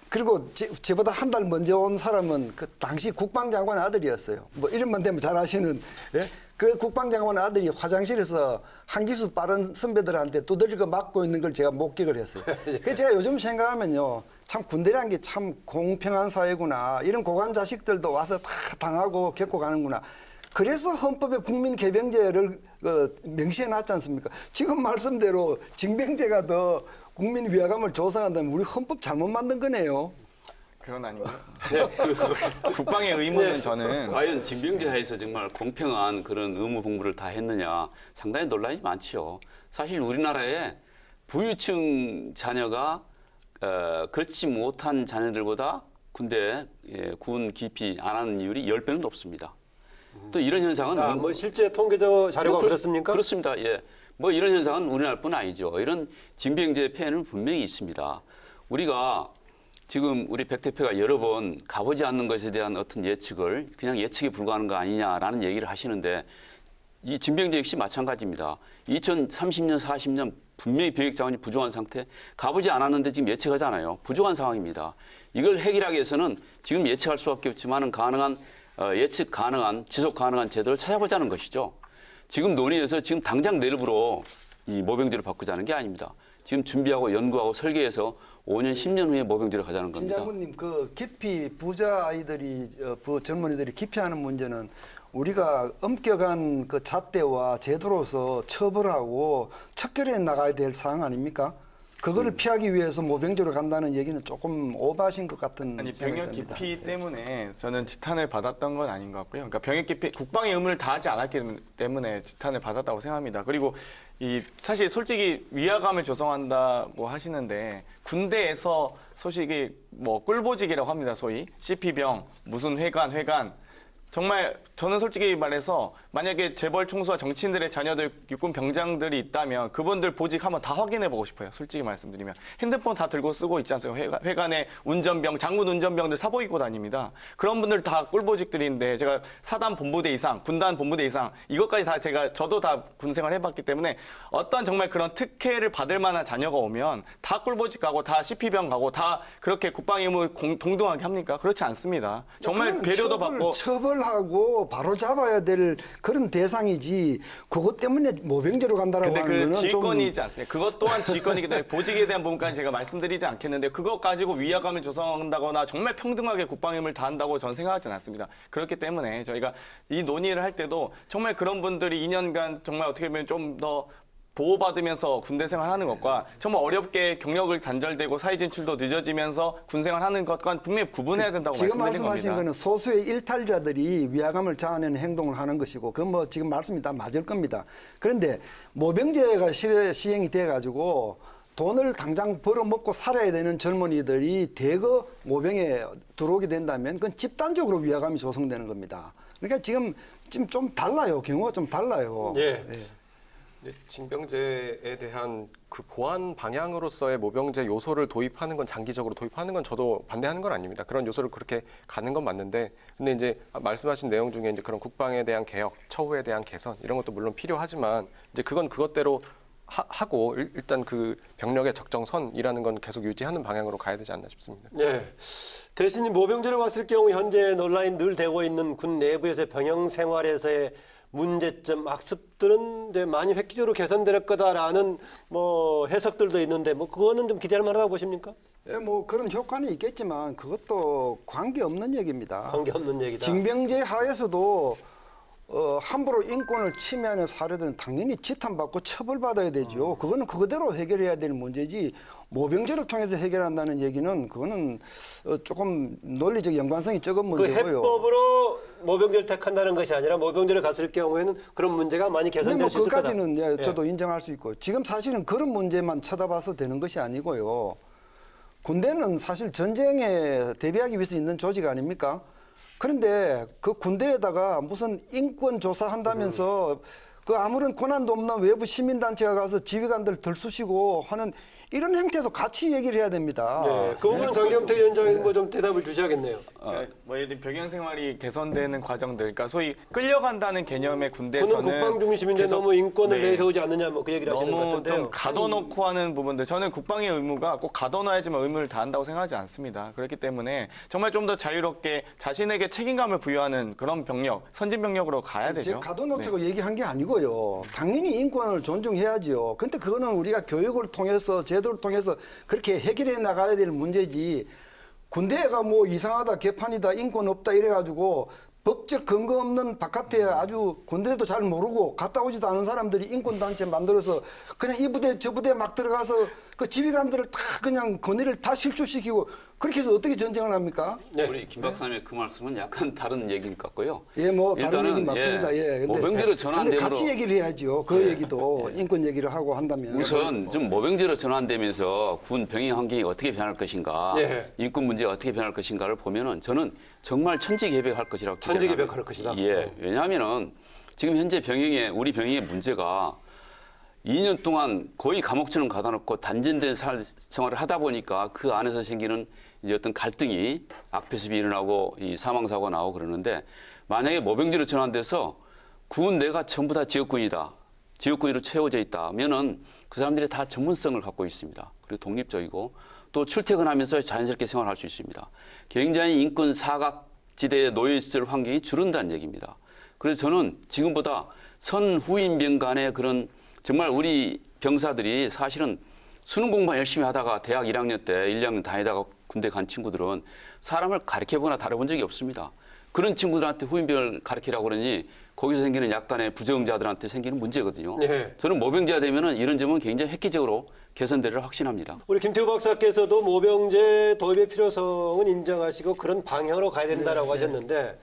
Speaker 6: 그리고 저보다 한 달 먼저 온 사람은 그 당시 국방장관 아들이었어요. 뭐 이름만 되면 잘 아시는. 예? 그 국방장관 아들이 화장실에서 한기수 빠른 선배들한테 두들겨 맞고 있는 걸 제가 목격을 했어요. 그래서 제가 요즘 생각하면요. 참 군대라는 게 참 공평한 사회구나. 이런 고관 자식들도 와서 다 당하고 겪고 가는구나. 그래서 헌법에 국민 개병제를 명시해 놨지 않습니까? 지금 말씀대로 징병제가 더 국민 위화감을 조성한다면 우리 헌법 잘못 만든 거네요.
Speaker 7: 그건 아니고요. 국방의 의무는 저는
Speaker 5: 과연 징병제 하에서 정말 공평한 그런 의무 복무를 다 했느냐 상당히 논란이 많지요. 사실 우리나라에 부유층 자녀가 그렇지 못한 자녀들보다 군대에 군 기피 안 하는 이율이 10배는 높습니다. 또 이런 현상은
Speaker 1: 뭐 실제 통계적 자료가 그렇습니까?
Speaker 5: 그렇습니다. 예. 뭐 이런 현상은 우리나라뿐 아니죠. 이런 징병제 폐해는 분명히 있습니다. 우리가 지금 우리 백 대표가 여러 번 가보지 않는 것에 대한 어떤 예측을 그냥 예측에 불과한 거 아니냐라는 얘기를 하시는데 이 징병제 역시 마찬가지입니다. 2030년, 40년 분명히 병역 자원이 부족한 상태, 가보지 않았는데 지금 예측하잖아요. 부족한 상황입니다. 이걸 해결하기 위해서는 지금 예측할 수밖에 없지만 가능한 예측 가능한 지속 가능한 제도를 찾아보자는 것이죠. 지금 논의해서 지금 당장 내일부로 이 모병제를 바꾸자는 게 아닙니다. 지금 준비하고 연구하고 설계해서 5년, 10년 후에 모병제를 가자는 겁니다.
Speaker 6: 진장군님, 그 기피 부자 아이들이 젊은이들이 기피하는 문제는 우리가 엄격한 그 잣대와 제도로서 처벌하고 척결해 나가야 될 사항 아닙니까? 그거를 피하기 위해서 모병제로 간다는 얘기는 조금 오바신 것 같은
Speaker 7: 아니
Speaker 6: 생각이
Speaker 7: 병역
Speaker 6: 듭니다.
Speaker 7: 기피 때문에 저는 지탄을 받았던 건 아닌 것 같고요. 그러니까 병역 기피 국방의 의무를 다하지 않았기 때문에 지탄을 받았다고 생각합니다. 그리고 이 사실 솔직히 위화감을 조성한다고 하시는데 군대에서 소식이 뭐 꿀보직이라고 합니다. 소위 CP병 무슨 회관 정말 저는 솔직히 말해서 만약에 재벌 총수와 정치인들의 자녀들 육군 병장들이 있다면 그분들 보직 한번 다 확인해 보고 싶어요. 솔직히 말씀드리면 핸드폰 다 들고 쓰고 있지 않습니까? 회관에 운전병, 장군 운전병들 사복 입고 다닙니다. 그런 분들 다 꿀보직들인데 제가 사단 본부대 이상, 군단 본부대 이상 이것까지 다 저도 다 군생활 해봤기 때문에 어떤 정말 그런 특혜를 받을 만한 자녀가 오면 다 꿀보직 가고 다 CP병 가고 다 그렇게 국방 의무 동등하게 합니까? 그렇지 않습니다. 정말 배려도 받고
Speaker 6: 처벌하고 바로 잡아야 될 그런 대상이지 그것 때문에 모병제로 간다라고
Speaker 7: 근데
Speaker 6: 하는
Speaker 7: 그
Speaker 6: 거는
Speaker 7: 지휘권이지 않습니까? 그것 또한 지휘권이기 때문에 보직에 대한 부분까지 제가 말씀드리지 않겠는데 그것 가지고 위화감을 조성한다거나 정말 평등하게 국방임을 다한다고 저는 생각하지 않습니다. 그렇기 때문에 저희가 이 논의를 할 때도 정말 그런 분들이 2년간 정말 어떻게 보면 좀 더 보호받으면서 군대 생활하는 것과 정말 어렵게 경력을 단절되고 사회 진출도 늦어지면서 군 생활하는 것과 분명히 구분해야 된다고
Speaker 6: 지금
Speaker 7: 말씀드린
Speaker 6: 말씀하신
Speaker 7: 겁니다.
Speaker 6: 거는 소수의 일탈자들이 위화감을 자아내는 행동을 하는 것이고 그건 뭐 지금 말씀이 다 맞을 겁니다. 그런데 모병제가 시행이 돼가지고 돈을 당장 벌어먹고 살아야 되는 젊은이들이 대거 모병에 들어오게 된다면 그건 집단적으로 위화감이 조성되는 겁니다. 그러니까 지금 좀 달라요. 경우가 좀 달라요.
Speaker 1: 예.
Speaker 8: 징병제에 대한 그 보완 방향으로서의 모병제 요소를 도입하는 건 장기적으로 도입하는 건 저도 반대하는 건 아닙니다. 그런 요소를 그렇게 가는 건 맞는데, 근데 이제 말씀하신 내용 중에 이제 그런 국방에 대한 개혁, 처우에 대한 개선 이런 것도 물론 필요하지만 이제 그건 그것대로 하고 일단 그 병력의 적정선이라는 건 계속 유지하는 방향으로 가야 되지 않나 싶습니다.
Speaker 1: 네. 대신 모병제로 갔을 경우 현재 논란이 늘 되고 있는 군 내부에서의 병영 생활에서의 문제점, 학습들은 이제 많이 획기적으로 개선될 거다라는 뭐 해석들도 있는데 뭐 그거는 좀 기대할 만하다고 보십니까?
Speaker 6: 예, 뭐 그런 효과는 있겠지만 그것도 관계없는 얘기입니다.
Speaker 1: 관계없는 얘기다.
Speaker 6: 징병제 하에서도 함부로 인권을 침해하는 사례들은 당연히 지탄받고 처벌받아야 되죠. 그거는 그거대로 해결해야 될 문제지 모병제를 통해서 해결한다는 얘기는 그거는 조금 논리적 연관성이 적은
Speaker 1: 그
Speaker 6: 문제고요.
Speaker 1: 해법으로 모병제를 택한다는 것이 아니라 모병제를 갔을 경우에는 그런 문제가 많이 개선될 수 있을 거다.
Speaker 6: 그까지는
Speaker 1: 예.
Speaker 6: 저도 인정할 수 있고 지금 사실은 그런 문제만 쳐다봐서 되는 것이 아니고요. 군대는 사실 전쟁에 대비하기 위해서 있는 조직 아닙니까? 그런데 그 군대에다가 무슨 인권 조사한다면서 그 아무런 권한도 없는 외부 시민단체가 가서 지휘관들 들쑤시고 하는 이런 행태도 같이 얘기를 해야 됩니다.
Speaker 1: 네, 그 부분은 장경태 위원장이 뭐 좀 대답을 주셔야겠네요.
Speaker 7: 그러니까 뭐 예를 들면 병영 생활이 개선되는 과정들, 그러니까 소위 끌려간다는 개념의 군대에서는
Speaker 1: 그는 국방 중심인데
Speaker 7: 계속-
Speaker 1: 너무 인권을
Speaker 7: 네.
Speaker 1: 내세우지 않느냐 뭐 그 얘기를 하시는 것
Speaker 7: 너무
Speaker 1: 같은데요.
Speaker 7: 좀 가둬놓고 하는 부분들 저는 국방의 의무가 꼭 가둬놔야지만 의무를 다한다고 생각하지 않습니다. 그렇기 때문에 정말 좀 더 자유롭게 자신에게 책임감을 부여하는 그런 병력, 선진 병력으로 가야 되죠.
Speaker 6: 지금 가둬놓자고 얘기한 게 아니고요. 당연히 인권을 존중해야죠. 근데 그거는 우리가 교육을 통해서 제도를 통해서 그렇게 해결해 나가야 될 문제지. 군대가 뭐 이상하다, 개판이다, 인권 없다 이래가지고 법적 근거 없는 바깥에 아주 군대도 잘 모르고 갔다 오지도 않은 사람들이 인권단체 만들어서 그냥 이 부대 저 부대 막 들어가서 그 지휘관들을 다 그냥 권위를 다 실추시키고 그렇게 해서 어떻게 전쟁을 합니까?
Speaker 1: 네.
Speaker 5: 우리 김 박사님의 그 말씀은 약간 다른 얘기일 것 같고요.
Speaker 6: 예, 뭐 다른
Speaker 5: 일단은,
Speaker 6: 얘기 맞습니다. 예, 근데
Speaker 5: 모병제로 전환됨으로
Speaker 6: 같이 얘기를 해야죠. 그 얘기도 인권 얘기를 하고 한다면.
Speaker 5: 우선 좀 모병제로 전환되면서 군 병영 환경이 어떻게 변할 것인가,
Speaker 1: 예.
Speaker 5: 인권 문제가 어떻게 변할 것인가를 보면은 저는 정말 천지개벽할 것이라고
Speaker 1: 천지개벽할
Speaker 5: 기대합니다.
Speaker 1: 것이다.
Speaker 5: 예, 왜냐하면은 지금 현재 우리 병영의 문제가 2년 동안 거의 감옥처럼 가둬놓고 단전된 생활을 하다 보니까 그 안에서 생기는 이제 어떤 갈등이 악폐습이 일어나고 이 사망사고가 나오고 그러는데 만약에 모병제로 전환돼서 군 내가 전부 다 지역군이다. 지역군으로 채워져 있다면은 그 사람들이 다 전문성을 갖고 있습니다. 그리고 독립적이고 또 출퇴근하면서 자연스럽게 생활할 수 있습니다. 굉장히 인권 사각지대에 놓여 있을 환경이 줄은다는 얘기입니다. 그래서 저는 지금보다 선후임병 간의 그런 정말 우리 병사들이 사실은 수능 공부만 열심히 하다가 대학 1학년 때 1, 2학년 다니다가 군대 간 친구들은 사람을 가르쳐보거나 다뤄본 적이 없습니다. 그런 친구들한테 후임병을 가르치라고 그러니 거기서 생기는 약간의 부정자들한테 생기는 문제거든요.
Speaker 1: 네.
Speaker 5: 저는 모병제가 되면은 이런 점은 굉장히 획기적으로 개선되리라 확신합니다.
Speaker 1: 우리 김태우 박사께서도 모병제 도입의 필요성은 인정하시고 그런 방향으로 가야 된다라고 하셨는데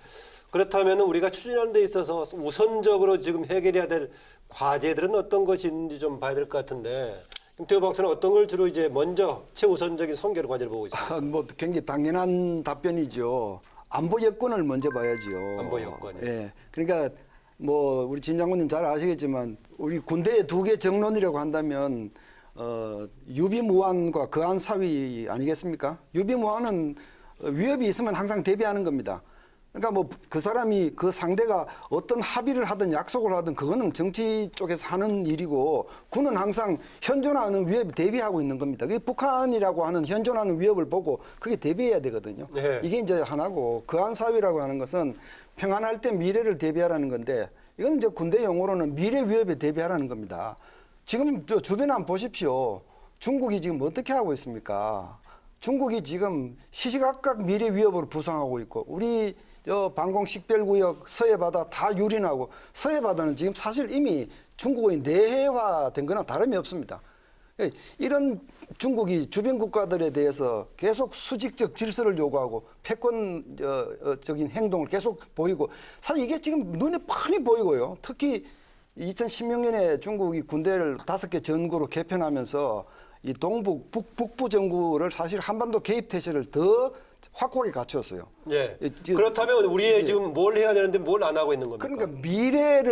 Speaker 1: 그렇다면 우리가 추진하는 데 있어서 우선적으로 지금 해결해야 될 과제들은 어떤 것이 있는지 좀 봐야 될 것 같은데 김태우 박사는 어떤 걸 주로 이제 먼저 최우선적인 선결 과제를 보고 있습니다.
Speaker 6: 뭐 굉장히 당연한 답변이죠. 안보 여건을 먼저 봐야지요.
Speaker 1: 안보 여건.
Speaker 6: 예. 그러니까 뭐 우리 진 장군님 잘 아시겠지만 우리 군대의 두 개 정론이라고 한다면 유비무환과 거한사위 아니겠습니까? 유비무환은 위협이 있으면 항상 대비하는 겁니다. 그러니까 뭐 그 사람이 그 상대가 어떤 합의를 하든 약속을 하든 그거는 정치 쪽에서 하는 일이고 군은 항상 현존하는 위협에 대비하고 있는 겁니다. 그게 북한이라고 하는 현존하는 위협을 보고 그게 대비해야 되거든요.
Speaker 1: 네.
Speaker 6: 이게 이제 하나고 거한사위라고 하는 것은 평안할 때 미래를 대비하라는 건데 이건 이제 군대 용어로는 미래 위협에 대비하라는 겁니다. 지금 저 주변에 한번 보십시오. 중국이 지금 어떻게 하고 있습니까? 중국이 지금 시시각각 미래 위협으로 부상하고 있고 우리 저 방공식별구역 서해바다 다 유린하고 서해바다는 지금 사실 이미 중국의 내해화된 거나 다름이 없습니다. 이런 중국이 주변 국가들에 대해서 계속 수직적 질서를 요구하고 패권적인 행동을 계속 보이고 사실 이게 지금 눈에 뻔히 보이고요. 특히 2016년에 중국이 군대를 5개 전구로 개편하면서 이 동북, 북부 정구를 사실 한반도 개입 태세를 더 확고하게 갖췄어요.
Speaker 1: 예. 그렇다면 우리의 지금 뭘 해야 되는데 뭘 안 하고 있는 겁니까?
Speaker 6: 그러니까 미래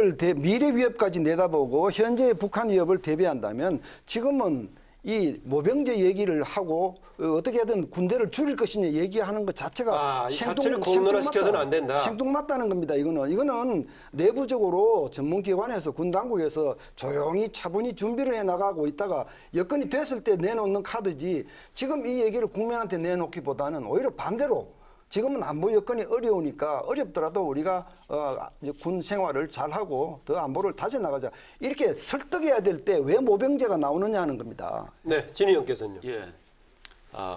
Speaker 6: 위협까지 내다보고 현재의 북한 위협을 대비한다면 지금은 이 모병제 얘기를 하고 어떻게든 군대를 줄일 것이냐 얘기하는 것 자체가
Speaker 1: 이 자체를 공론화시켜서는 안 된다.
Speaker 6: 생뚱맞다는 겁니다. 이거는 내부적으로 전문기관에서 군 당국에서 조용히 차분히 준비를 해 나가고 있다가 여건이 됐을 때 내놓는 카드지 지금 이 얘기를 국민한테 내놓기보다는 오히려 반대로 지금은 안보 여건이 어려우니까 어렵더라도 우리가 이제 군 생활을 잘하고 더 안보를 다져나가자. 이렇게 설득해야 될 때 왜 모병제가 나오느냐 하는 겁니다.
Speaker 1: 네, 진의원께서는요.
Speaker 5: 예.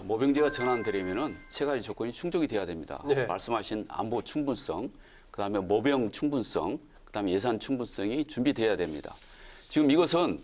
Speaker 5: 모병제가 전환되려면은 세 가지 조건이 충족이 돼야 됩니다.
Speaker 1: 네.
Speaker 5: 말씀하신 안보 충분성, 그다음에 모병 충분성, 그다음에 예산 충분성이 준비돼야 됩니다. 지금 이것은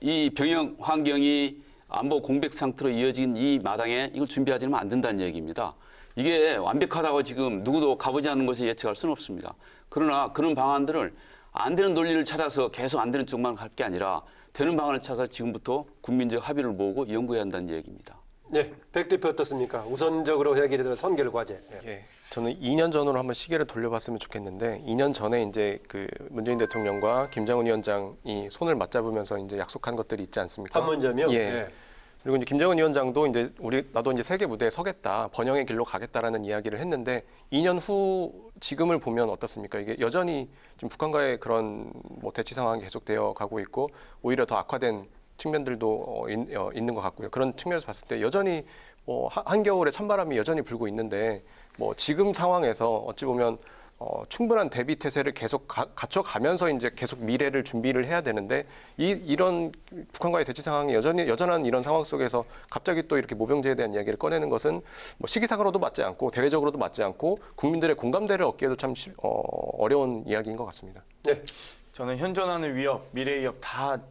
Speaker 5: 이 병역 환경이 안보 공백 상태로 이어진 이 마당에 이걸 준비하지 않으면 안 된다는 얘기입니다. 이게 완벽하다고 지금 누구도 가보지 않는 것을 예측할 수는 없습니다. 그러나 그런 방안들을 안 되는 논리를 찾아서 계속 안 되는 쪽만 할 게 아니라 되는 방안을 찾아서 지금부터 국민적 합의를 모으고 연구해야 한다는 얘기입니다.
Speaker 1: 네, 백 대표 어떻습니까? 우선적으로 해결해야 될 선결 과제.
Speaker 8: 예. 저는 2년 전으로 한번 시계를 돌려봤으면 좋겠는데 2년 전에 이제 그 문재인 대통령과 김정은 위원장이 손을 맞잡으면서 이제 약속한 것들이 있지 않습니까?
Speaker 1: 판문점이요?
Speaker 8: 예.
Speaker 1: 네.
Speaker 8: 그리고 이제 김정은 위원장도 이제 나도 이제 세계 무대에 서겠다, 번영의 길로 가겠다라는 이야기를 했는데 2년 후 지금을 보면 어떻습니까? 이게 여전히 지금 북한과의 그런 뭐 대치 상황이 계속되어 가고 있고 오히려 더 악화된 측면들도 있는 것 같고요. 그런 측면에서 봤을 때 여전히 뭐 한겨울에 찬바람이 여전히 불고 있는데 뭐 지금 상황에서 어찌 보면 충분한 대비 태세를 계속 갖춰가면서 이제 계속 미래를 준비를 해야 되는데 이런 북한과의 대치 상황이 여전한 이런 상황 속에서 갑자기 또 이렇게 모병제에 대한 이야기를 꺼내는 것은 뭐 시기상으로도 맞지 않고 대외적으로도 맞지 않고 국민들의 공감대를 얻기에도 참 어려운 이야기인 것 같습니다.
Speaker 1: 네.
Speaker 7: 저는 현존하는 위협, 미래 위협 다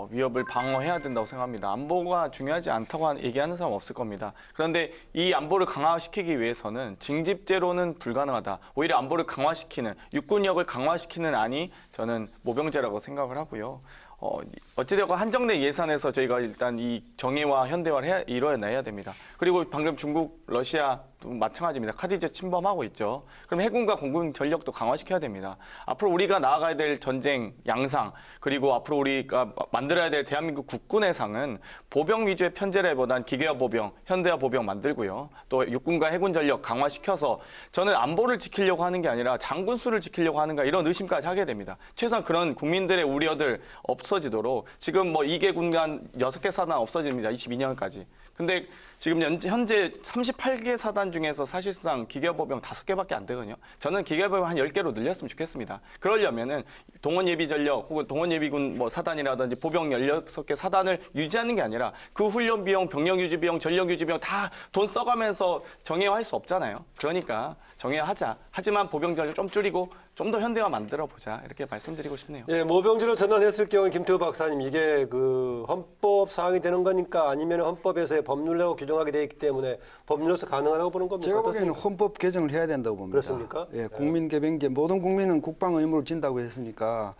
Speaker 7: 위협을 방어해야 된다고 생각합니다. 안보가 중요하지 않다고 얘기하는 사람 없을 겁니다. 그런데 이 안보를 강화시키기 위해서는 징집제로는 불가능하다. 오히려 안보를 강화시키는, 육군력을 강화시키는 안이 저는 모병제라고 생각을 하고요. 어찌되건 한정된 예산에서 저희가 일단 이 정예와 현대화를 이뤄내야 됩니다. 그리고 방금 중국, 러시아 마찬가지입니다. 카디제 침범하고 있죠. 그럼 해군과 공군 전력도 강화시켜야 됩니다. 앞으로 우리가 나아가야 될 전쟁 양상, 그리고 앞으로 우리가 만들어야 될 대한민국 국군의 상은 보병 위주의 편제라기보단 기계화 보병, 현대화 보병 만들고요. 또 육군과 해군 전력 강화시켜서 저는 안보를 지키려고 하는 게 아니라 장군 수를 지키려고 하는가 이런 의심까지 하게 됩니다. 최소한 그런 국민들의 우려들 없어지도록 지금 뭐 2개 군간 6개 사단 없어집니다. 22년까지. 근데 지금 현재 38개 사단 중에서 사실상 기계보병 5개밖에 안 되거든요. 저는 기계보병 한 10개로 늘렸으면 좋겠습니다. 그러려면은 동원예비전력 혹은 동원예비군 뭐 사단이라든지 보병 16개 사단을 유지하는 게 아니라 그 훈련 비용, 병력 유지 비용, 전력 유지 비용 다 돈 써가면서 정예화할 수 없잖아요. 그러니까 정예화하자. 하지만 보병 전력 좀 줄이고 좀 더 현대화 만들어 보자. 이렇게 말씀드리고 싶네요.
Speaker 1: 예, 모병제로 전환했을 경우 김태우 박사님 이게 그 헌법 사항이 되는 거니까 아니면 헌법에서의 법률로 규정하게 돼 있기 때문에 법률로서 가능하다고 보는 겁니까?
Speaker 6: 제가 보기에는
Speaker 1: 어떻습니까?
Speaker 6: 헌법 개정을 해야 된다고 봅니다.
Speaker 1: 그렇습니까?
Speaker 6: 예, 국민개병제 모든 국민은 국방 의무를 진다고 했으니까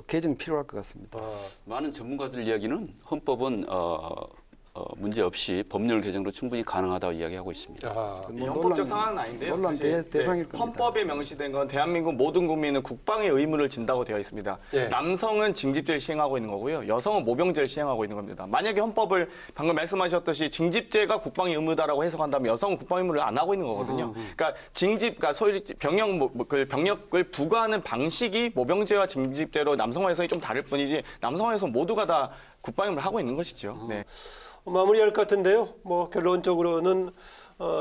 Speaker 6: 개정 필요할 것 같습니다.
Speaker 5: 많은 전문가들 이야기는 헌법은 문제 없이 법률 개정으로 충분히 가능하다고 이야기하고 있습니다.
Speaker 7: 이 헌법적 상황은 아닌데요.
Speaker 6: 논란
Speaker 7: 사실,
Speaker 6: 대상일 겁니다.
Speaker 7: 헌법에 명시된 건 대한민국 모든 국민은 국방의 의무를 진다고 되어 있습니다.
Speaker 1: 예.
Speaker 7: 남성은 징집제를 시행하고 있는 거고요. 여성은 모병제를 시행하고 있는 겁니다. 만약에 헌법을 방금 말씀하셨듯이 징집제가 국방의 의무다라고 해석한다면 여성은 국방 의무를 안 하고 있는 거거든요. 그러니까 그러니까 소위 병력을 부과하는 방식이 모병제와 징집제로 남성화 해석이 좀 다를 뿐이지 남성화 해석 모두가 다 국방 의무를 하고 있는 것이죠. 네.
Speaker 1: 마무리할 것 같은데요. 뭐 결론적으로는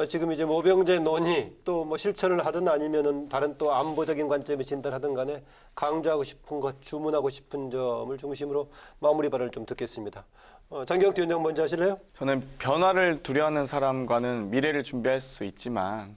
Speaker 1: 지금 이제 모병제 논의 또 뭐 실천을 하든 아니면은 다른 또 안보적인 관점에 진단하든 간에 강조하고 싶은 것, 주문하고 싶은 점을 중심으로 마무리 발언을 좀 듣겠습니다. 장경태 위원장 먼저 하실래요?
Speaker 7: 저는 변화를 두려워하는 사람과는 미래를 준비할 수 있지만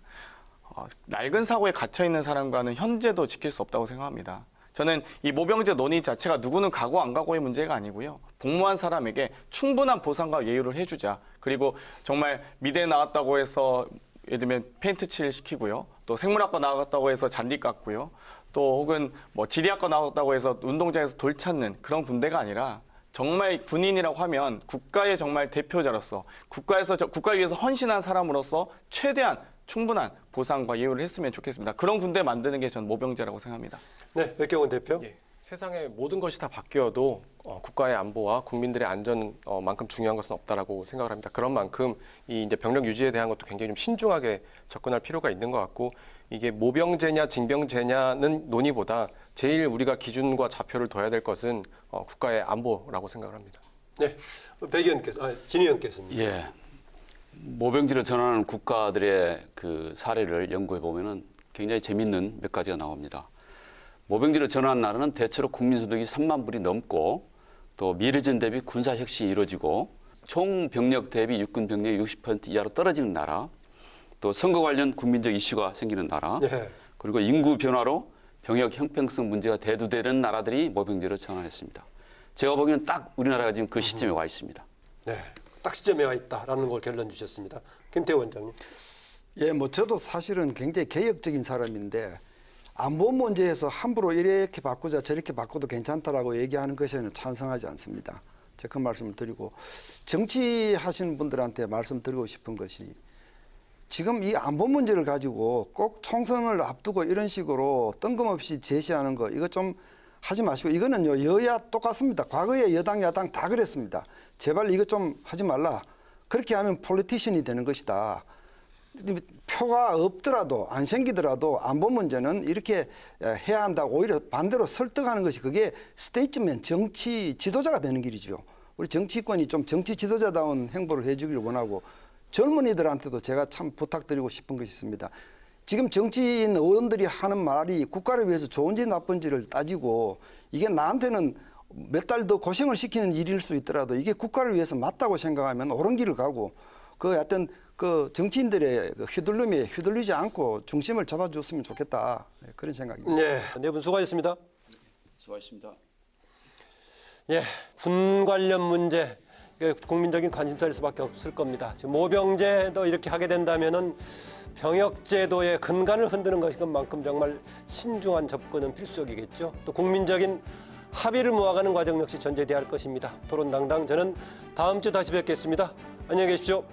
Speaker 7: 낡은 사고에 갇혀 있는 사람과는 현재도 지킬 수 없다고 생각합니다. 저는 이 모병제 논의 자체가 누구는 가고 안 가고의 문제가 아니고요. 복무한 사람에게 충분한 보상과 예우를 해주자. 그리고 정말 미대 나왔다고 해서 예를 들면 페인트 칠 시키고요. 또 생물학과 나왔다고 해서 잔디 깎고요. 또 혹은 뭐 지리학과 나왔다고 해서 운동장에서 돌 찾는 그런 군대가 아니라 정말 군인이라고 하면 국가의 정말 대표자로서 국가를 위해서 헌신한 사람으로서 최대한 충분한 보상과 예우를 했으면 좋겠습니다. 그런 군대 만드는 게 전 모병제라고 생각합니다.
Speaker 1: 네, 백경원 대표.
Speaker 8: 예, 세상의 모든 것이 다 바뀌어도 국가의 안보와 국민들의 안전만큼 중요한 것은 없다라고 생각을 합니다. 그런 만큼 이 이제 병력 유지에 대한 것도 굉장히 좀 신중하게 접근할 필요가 있는 것 같고 이게 모병제냐 징병제냐는 논의보다 제일 우리가 기준과 좌표를 둬야 될 것은 국가의 안보라고 생각을 합니다.
Speaker 1: 네, 백 의원께서, 진 의원께서는.
Speaker 5: 예. 모병제로 전환하는 국가들의 그 사례를 연구해 보면은 굉장히 재밌는 몇 가지가 나옵니다. 모병제로 전환한 나라는 대체로 국민소득이 3만 불이 넘고 또 미래전 대비 군사 혁신이 이루어지고 총 병력 대비 육군 병력이 60% 이하로 떨어지는 나라, 또 선거 관련 국민적 이슈가 생기는 나라,
Speaker 1: 네.
Speaker 5: 그리고 인구 변화로 병역 형평성 문제가 대두되는 나라들이 모병제로 전환했습니다. 제가 보기에는 딱 우리나라가 지금 그 시점에 와 있습니다.
Speaker 1: 네, 딱 시점에 와 있다라는 걸 결론 주셨습니다. 김태우 원장님.
Speaker 6: 예, 뭐 저도 사실은 굉장히 개혁적인 사람인데 안보 문제에서 함부로 이렇게 바꾸자 저렇게 바꿔도 괜찮다라고 얘기하는 것에는 찬성하지 않습니다. 제가 그 말씀을 드리고 정치하시는 분들한테 말씀드리고 싶은 것이 지금 이 안보 문제를 가지고 꼭 총선을 앞두고 이런 식으로 뜬금없이 제시하는 거 이거 좀 하지 마시고 이거는요 여야 똑같습니다. 과거에 여당 야당 다 그랬습니다. 제발 이거 좀 하지 말라. 그렇게 하면 폴리티션이 되는 것이다. 표가 없더라도 안 생기더라도 안보 문제는 이렇게 해야 한다고 오히려 반대로 설득하는 것이 그게 스테이트맨 정치 지도자가 되는 길이죠. 우리 정치권이 좀 정치 지도자다운 행보를 해주기를 원하고 젊은이들한테도 제가 참 부탁드리고 싶은 것이 있습니다. 지금 정치인 의원들이 하는 말이 국가를 위해서 좋은지 나쁜지를 따지고 이게 나한테는 몇 달 더 고생을 시키는 일일 수 있더라도 이게 국가를 위해서 맞다고 생각하면 옳은 길을 가고 그 하여튼 그 정치인들의 그 휘둘림에 휘둘리지 않고 중심을 잡아줬으면 좋겠다. 그런 생각입니다.
Speaker 1: 네, 네 분 수고하셨습니다.
Speaker 5: 수고하셨습니다.
Speaker 1: 예, 군 관련 문제 국민적인 관심사일 수밖에 없을 겁니다. 지금 모병제도 이렇게 하게 된다면은 병역제도의 근간을 흔드는 것만큼 정말 신중한 접근은 필수적이겠죠. 또 국민적인 합의를 모아가는 과정 역시 전제돼야 할 것입니다. 토론당당 저는 다음 주 다시 뵙겠습니다. 안녕히 계십시오.